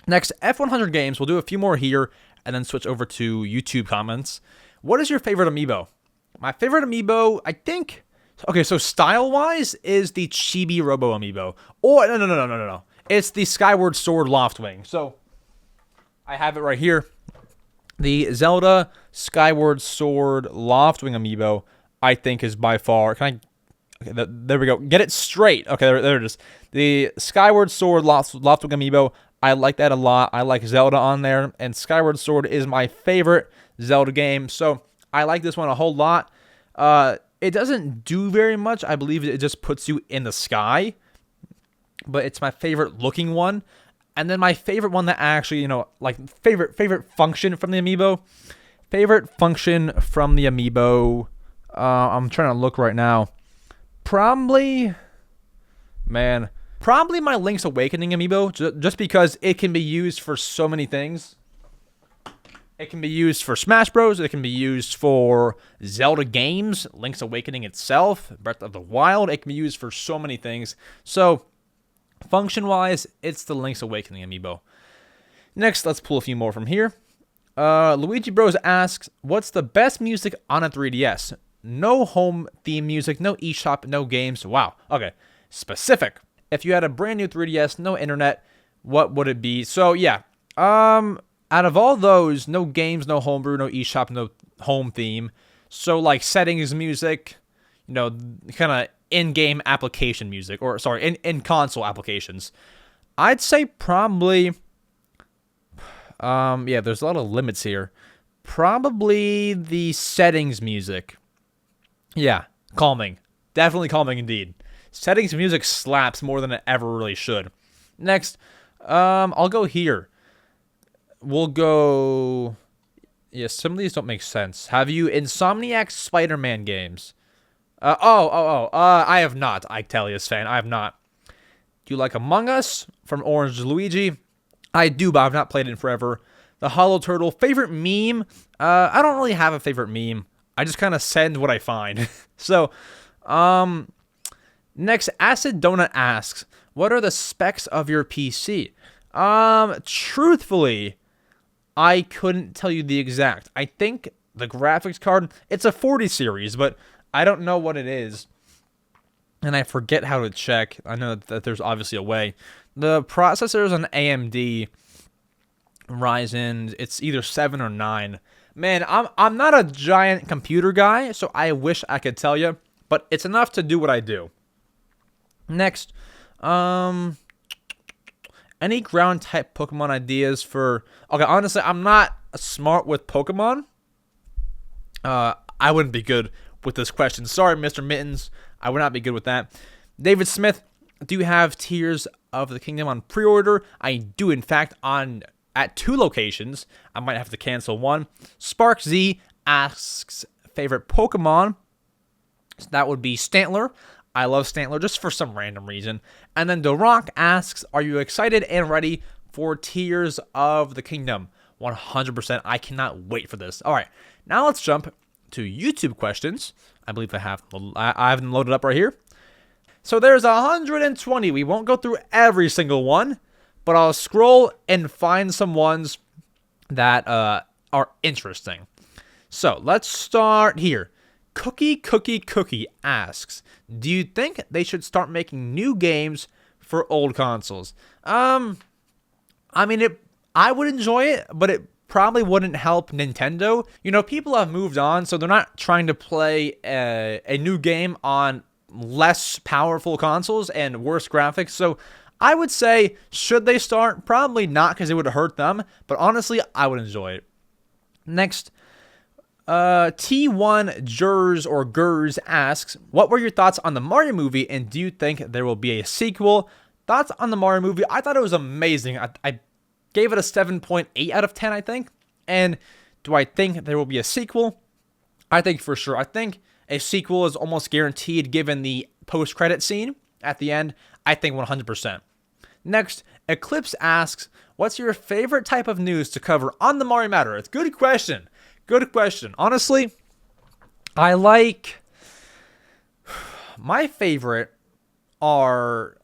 Next, F100 Games. We'll do a few more here and then switch over to YouTube comments. What is your favorite amiibo? My favorite amiibo, I think... Okay, so style-wise is the Chibi Robo amiibo. Or, no. It's the Skyward Sword Loftwing. So, I have it right here. The Zelda Skyward Sword Loftwing amiibo, I think, is by far... Can I... Okay, there we go. Get it straight. Okay, there it is. The Skyward Sword Loftwing amiibo, I like that a lot. I like Zelda on there, and Skyward Sword is my favorite Zelda game, so I like this one a whole lot. It doesn't do very much. I believe it just puts you in the sky, but it's my favorite looking one. And then my favorite one that actually, like favorite function from the amiibo. Favorite function from the amiibo. I'm trying to look right now. Probably my Link's Awakening amiibo, just because it can be used for so many things. It can be used for Smash Bros. It can be used for Zelda games, Link's Awakening itself, Breath of the Wild. It can be used for so many things. So, function-wise, it's the Link's Awakening amiibo. Next, let's pull a few more from here. Luigi Bros asks, what's the best music on a 3DS? No home theme music, no eShop, no games. Wow. Okay. Specific. If you had a brand new 3DS, no internet, what would it be? So, yeah. Out of all those, no games, no homebrew, no eShop, no home theme. So, like, settings music, kind of in-game application music. Or, sorry, in-console applications. I'd say probably... yeah, there's a lot of limits here. Probably the settings music. Yeah, calming. Definitely calming indeed. Settings music slaps more than it ever really should. Next, I'll go here. We'll go... Yeah, some of these don't make sense. Have you Insomniac Spider-Man games? I have not. Ictelius fan, I have not. Do you like Among Us from Orange Luigi? I do, but I've not played it in forever. The Hollow Turtle. Favorite meme? I don't really have a favorite meme. I just kind of send what I find. So, next, Acid Donut asks, what are the specs of your PC? Truthfully, I couldn't tell you the exact. I think the graphics card, it's a 40 series, but I don't know what it is. And I forget how to check. I know that there's obviously a way. The processor is an AMD Ryzen. It's either 7 or 9. Man, I'm not a giant computer guy, so I wish I could tell you, but it's enough to do what I do. Next, any ground type Pokemon ideas for... Okay, honestly, I'm not smart with Pokemon. I wouldn't be good with this question. Sorry, Mr. Mittens. I would not be good with that. David Smith, do you have Tears of the Kingdom on pre-order? I do, in fact, at 2 locations. I might have to cancel one. Spark Z asks favorite Pokemon. So that would be Stantler. I love Stantler just for some random reason. And then The Rock asks, are you excited and ready for Tears of the Kingdom? 100%. I cannot wait for this. All right, now let's jump to YouTube questions. I believe I have them loaded up right here. So there's 120. We won't go through every single one, but I'll scroll and find some ones that are interesting. So let's start here. Cookie asks, do you think they should start making new games for old consoles? I mean, I would enjoy it, but it probably wouldn't help Nintendo. People have moved on, so they're not trying to play a new game on less powerful consoles and worse graphics. So I would say, should they start? Probably not, because it would hurt them. But honestly, I would enjoy it. Next, T1 Jers or Gers asks, what were your thoughts on the Mario movie, and do you think there will be a sequel? Thoughts on the Mario movie? I thought it was amazing. I gave it a 7.8 out of 10, I think. And do I think there will be a sequel? I think for sure. I think a sequel is almost guaranteed given the post-credit scene at the end. I think 100%. Next, Eclipse asks, what's your favorite type of news to cover on the Mario Matter? It's a good question. Good question. Honestly, I like... My favorite are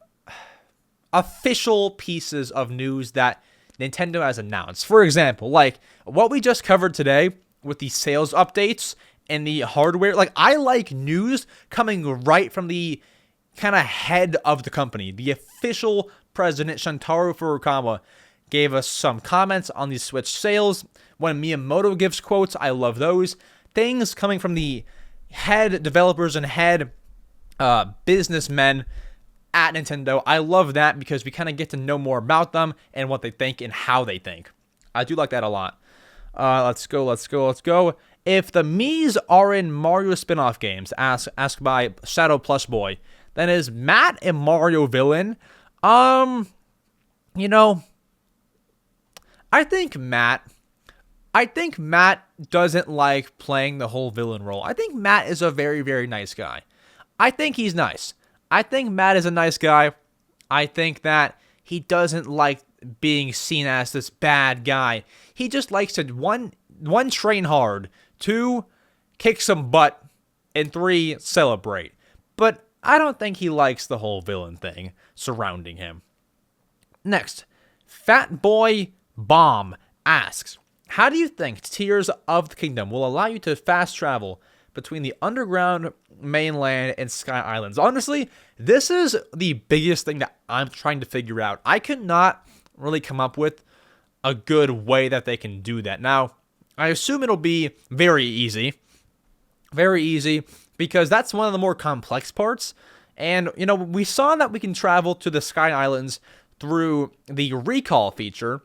official pieces of news that Nintendo has announced. For example, like what we just covered today with the sales updates and the hardware. Like, I like news coming right from the kind of head of the company, the official president, Shuntaro Furukawa, gave us some comments on the Switch sales. When Miyamoto gives quotes, I love those. Things coming from the head developers and head businessmen at Nintendo, I love that because we kind of get to know more about them and what they think and how they think. I do like that a lot. Let's go. If the Miis are in Mario spin-off games, asked by Shadow Plush Boy, then is Matt a Mario villain? I think Matt doesn't like playing the whole villain role. I think Matt is a very, very nice guy. I think he's nice. I think Matt is a nice guy. I think that he doesn't like being seen as this bad guy. He just likes to, one, train hard, 2, kick some butt, and 3, celebrate. But I don't think he likes the whole villain thing surrounding him. Next, Fat Boy Bomb asks, how do you think Tears of the Kingdom will allow you to fast travel between the underground, mainland, and Sky Islands? Honestly, this is the biggest thing that I'm trying to figure out. I could not really come up with a good way that they can do that. Now, I assume it'll be very easy. Very easy, because that's one of the more complex parts. And, we saw that we can travel to the Sky Islands through the recall feature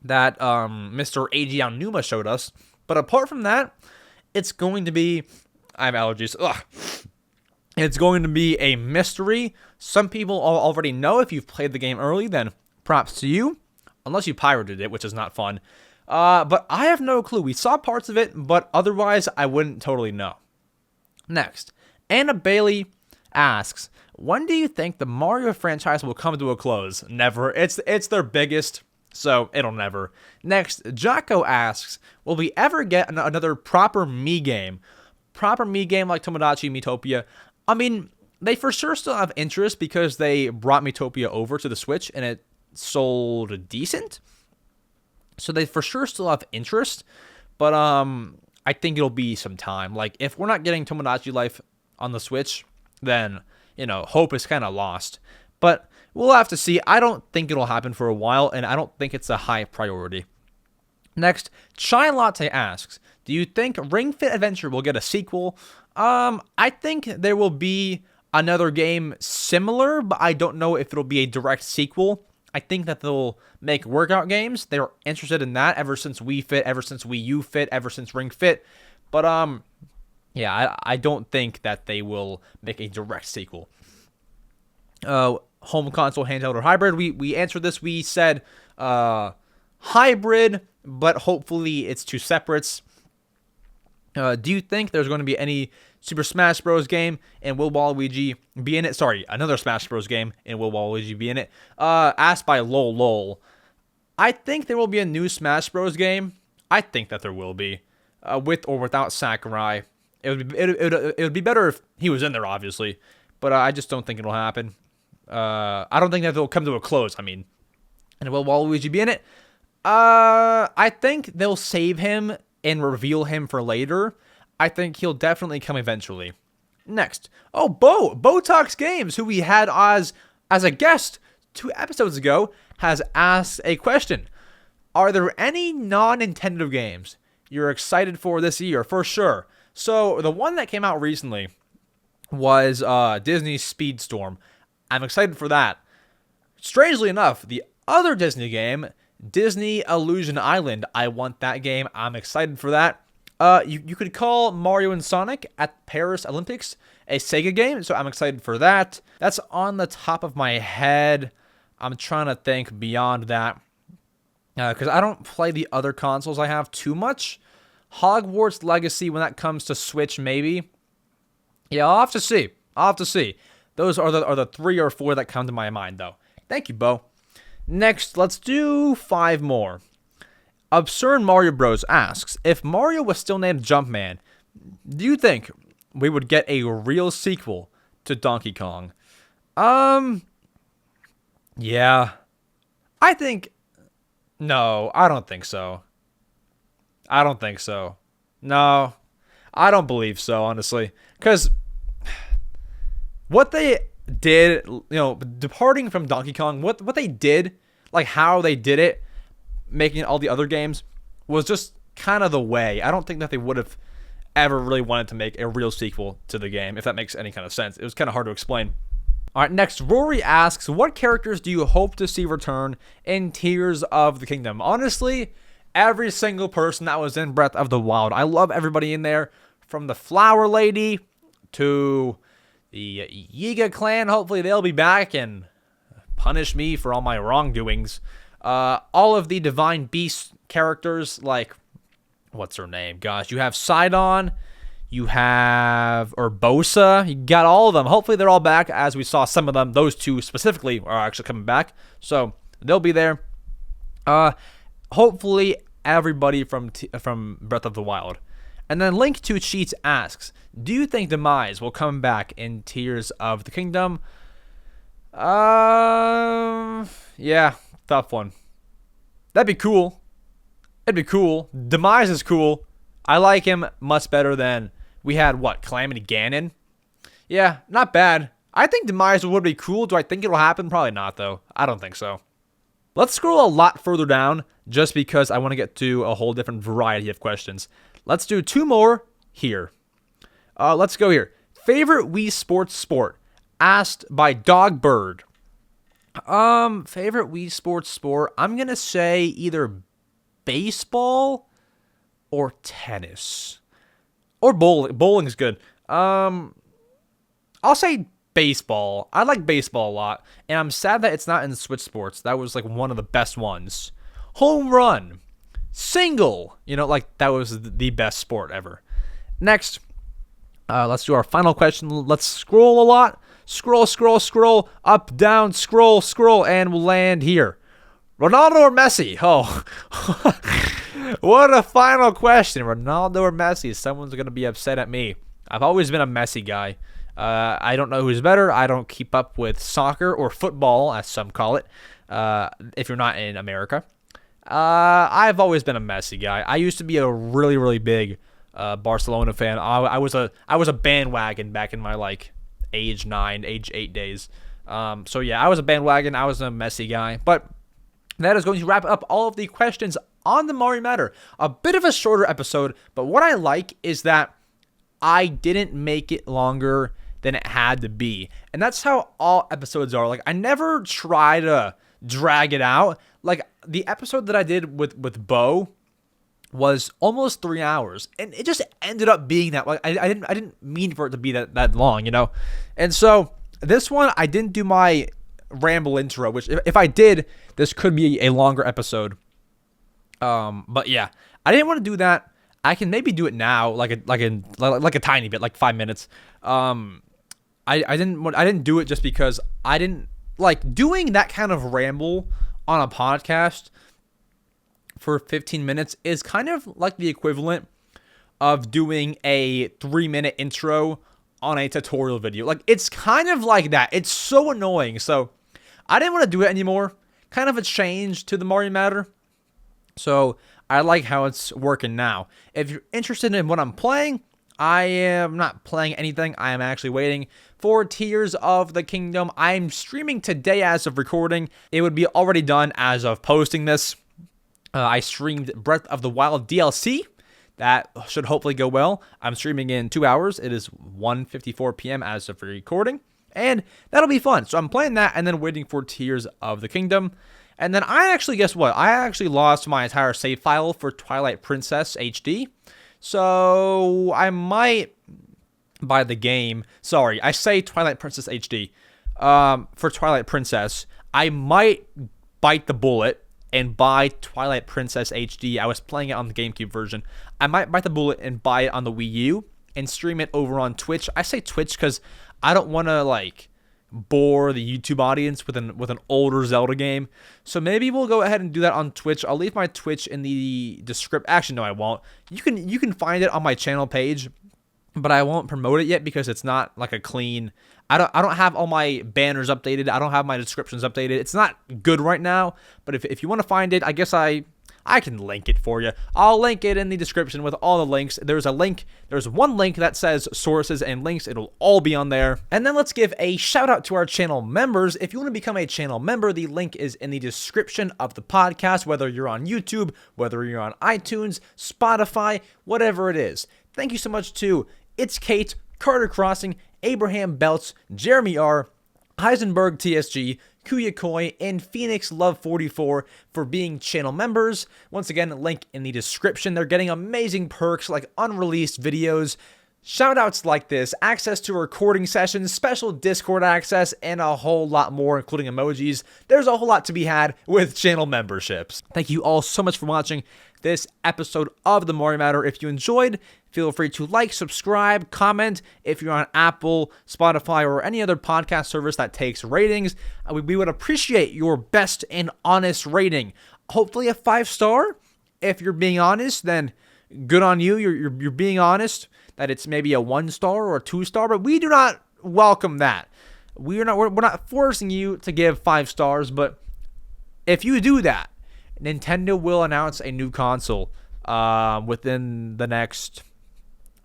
that Mr. Eiji Aonuma showed us. But apart from that, it's going to be... I have allergies. Ugh. It's going to be a mystery. Some people already know. If you've played the game early, then props to you. Unless you pirated it, which is not fun. But I have no clue. We saw parts of it, but otherwise, I wouldn't totally know. Next, Anna Bailey asks, when do you think the Mario franchise will come to a close? Never. It's their biggest, so it'll never. Next, Jocko asks, will we ever get another proper Mii game? Proper Mii game like Tomodachi Miitopia? I mean, they for sure still have interest because they brought Miitopia over to the Switch and it sold decent. So they for sure still have interest, but I think it'll be some time. Like, if we're not getting Tomodachi Life on the Switch, then, hope is kind of lost. But we'll have to see. I don't think it'll happen for a while, and I don't think it's a high priority. Next, Chai Latte asks, do you think Ring Fit Adventure will get a sequel? I think there will be another game similar, but I don't know if it'll be a direct sequel. I think that they'll make workout games. They're interested in that ever since Wii Fit, ever since Wii U Fit, ever since Ring Fit. But, I don't think that they will make a direct sequel. Home console, handheld, or hybrid. We answered this. We said hybrid, but hopefully it's 2 separates. Do you think there's going to be any Super Smash Bros. Game, and will Waluigi be in it? Sorry, another Smash Bros. Game, and will Waluigi be in it? Asked by Lol. I think there will be a new Smash Bros. Game. I think that there will be, with or without Sakurai. It would be better if he was in there, obviously, but I just don't think it'll happen. I don't think that they'll come to a close. I mean, and will Waluigi be in it? I think they'll save him and reveal him for later. I think he'll definitely come eventually. Next. Oh, Botox Games, who we had as a guest 2 episodes ago, has asked a question. Are there any non-Nintendo games you're excited for this year? For sure. So, the one that came out recently was Disney's Speedstorm. I'm excited for that. Strangely enough, the other Disney game, Disney Illusion Island, I want that game. I'm excited for that. You could call Mario and Sonic at Paris Olympics a Sega game, so I'm excited for that. That's on the top of my head. I'm trying to think beyond that, because I don't play the other consoles I have too much. Hogwarts Legacy, when that comes to Switch, maybe. Yeah, I'll have to see. Those are the 3 or 4 that come to my mind, though. Thank you, Bo. Next, let's do 5 more. Absurd Mario Bros. Asks, if Mario was still named Jumpman, do you think we would get a real sequel to Donkey Kong? Yeah. I think... No, I don't think so. No, I don't believe so, honestly. Because what they did, departing from Donkey Kong, what they did, like how they did it, making all the other games, was just kind of the way. I don't think that they would have ever really wanted to make a real sequel to the game, if that makes any kind of sense. It was kind of hard to explain. All right, next, Rory asks, what characters do you hope to see return in Tears of the Kingdom? Honestly, every single person that was in Breath of the Wild. I love everybody in there, from the Flower Lady to the Yiga clan. Hopefully they'll be back and punish me for all my wrongdoings. All of the Divine Beast characters, like, what's her name? Gosh, you have Sidon, you have Urbosa, you got all of them. Hopefully they're all back, as we saw some of them. Those two specifically are actually coming back, so they'll be there. Hopefully everybody from Breath of the Wild. And then Link to Cheats asks, do you think Demise will come back in Tears of the Kingdom? Yeah, tough one. That'd be cool. It'd be cool. Demise is cool. I like him much better than we had, Calamity Ganon? Yeah, not bad. I think Demise would be cool. Do I think it'll happen? Probably not, though. I don't think so. Let's scroll a lot further down, just because I want to get to a whole different variety of questions. Let's do 2 more here. Let's go here. Favorite Wii Sports sport? Asked by Dogbird. Favorite Wii Sports sport? I'm going to say either baseball or tennis. Or bowling. Bowling's good. I'll say baseball. I like baseball a lot. And I'm sad that it's not in Switch Sports. That was like one of the best ones. Home run. Single. That was the best sport ever. Next, let's do our final question. Let's scroll a lot. Scroll. Up, down, scroll. And we'll land here. Ronaldo or Messi? Oh. What a final question. Ronaldo or Messi? Someone's going to be upset at me. I've always been a Messi guy. I don't know who's better. I don't keep up with soccer or football, as some call it, if you're not in America. I've always been a Messi guy. I used to be a really, really big Barcelona fan. I was a bandwagon back in my age 8 days. So yeah, I was a bandwagon. I was a Messi guy. But that is going to wrap up all of the questions on the Mario Matter. A bit of a shorter episode, but what I like is that I didn't make it longer than it had to be. And that's how all episodes are. I never try to drag it out. The episode that I did with Bo was almost 3 hours, and it just ended up being that. I didn't mean for it to be that long, And so this one, I didn't do my ramble intro, which if I did, this could be a longer episode. But yeah, I didn't want to do that. I can maybe do it now, like a tiny bit, 5 minutes. I didn't do it just because I didn't like doing that kind of ramble on a podcast for 15 minutes is kind of like the equivalent of doing a 3-minute intro on a tutorial video. It's kind of like that. It's so annoying. So I didn't want to do it anymore. Kind of a change to the Mario Matter. So I like how it's working now. If you're interested in what I'm playing, I am not playing anything. I am actually waiting for Tears of the Kingdom. I'm streaming today as of recording. It would be already done as of posting this. I streamed Breath of the Wild DLC. That should hopefully go well. I'm streaming in 2 hours. It is 1:54 p.m. as of recording. And that'll be fun. So I'm playing that and then waiting for Tears of the Kingdom. And then guess what? I actually lost my entire save file for Twilight Princess HD. So I might buy the game. Sorry, I say Twilight Princess HD. For Twilight Princess, I might bite the bullet and buy Twilight Princess HD. I was playing it on the GameCube version. I might bite the bullet and buy it on the Wii U and stream it over on Twitch. I say Twitch because I don't want to bore the YouTube audience with an older Zelda game. So maybe we'll go ahead and do that on Twitch. I'll leave my Twitch in the description. Actually, no, I won't. You can find it on my channel page, but I won't promote it yet because it's not a clean. I don't have all my banners updated. I don't have my descriptions updated. It's not good right now, but if you want to find it, I guess I I can link it for you. I'll link it in the description with all the links. There's one link that says sources and links. It'll all be on there. And then let's give a shout out to our channel members. If you want to become a channel member, the link is in the description of the podcast, whether you're on YouTube, whether you're on iTunes, Spotify, whatever it is. Thank you so much to It's Kate, Carter Crossing, Abraham Belts, Jeremy R., Heisenberg TSG, Kuyakoi, and Phoenix Love 44 for being channel members. Once again, link in the description. They're getting amazing perks like unreleased videos, shoutouts like this, access to recording sessions, special Discord access, and a whole lot more, including emojis. There's a whole lot to be had with channel memberships. Thank you all so much for watching this episode of The Mario Matter. If you enjoyed, feel free to like, subscribe, comment. If you're on Apple, Spotify, or any other podcast service that takes ratings, we would appreciate your best and honest rating. Hopefully a 5-star. If you're being honest, then good on you. You're being honest. That it's maybe a 1-star or a 2-star, but we do not welcome that. We're not forcing you to give 5 stars, but if you do that, Nintendo will announce a new console within the next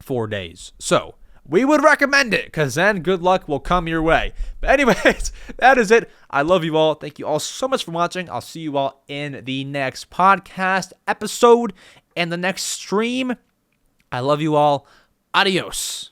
4 days. So we would recommend it, because then good luck will come your way. But anyways, that is it. I love you all. Thank you all so much for watching. I'll see you all in the next podcast episode and the next stream. I love you all. Adios.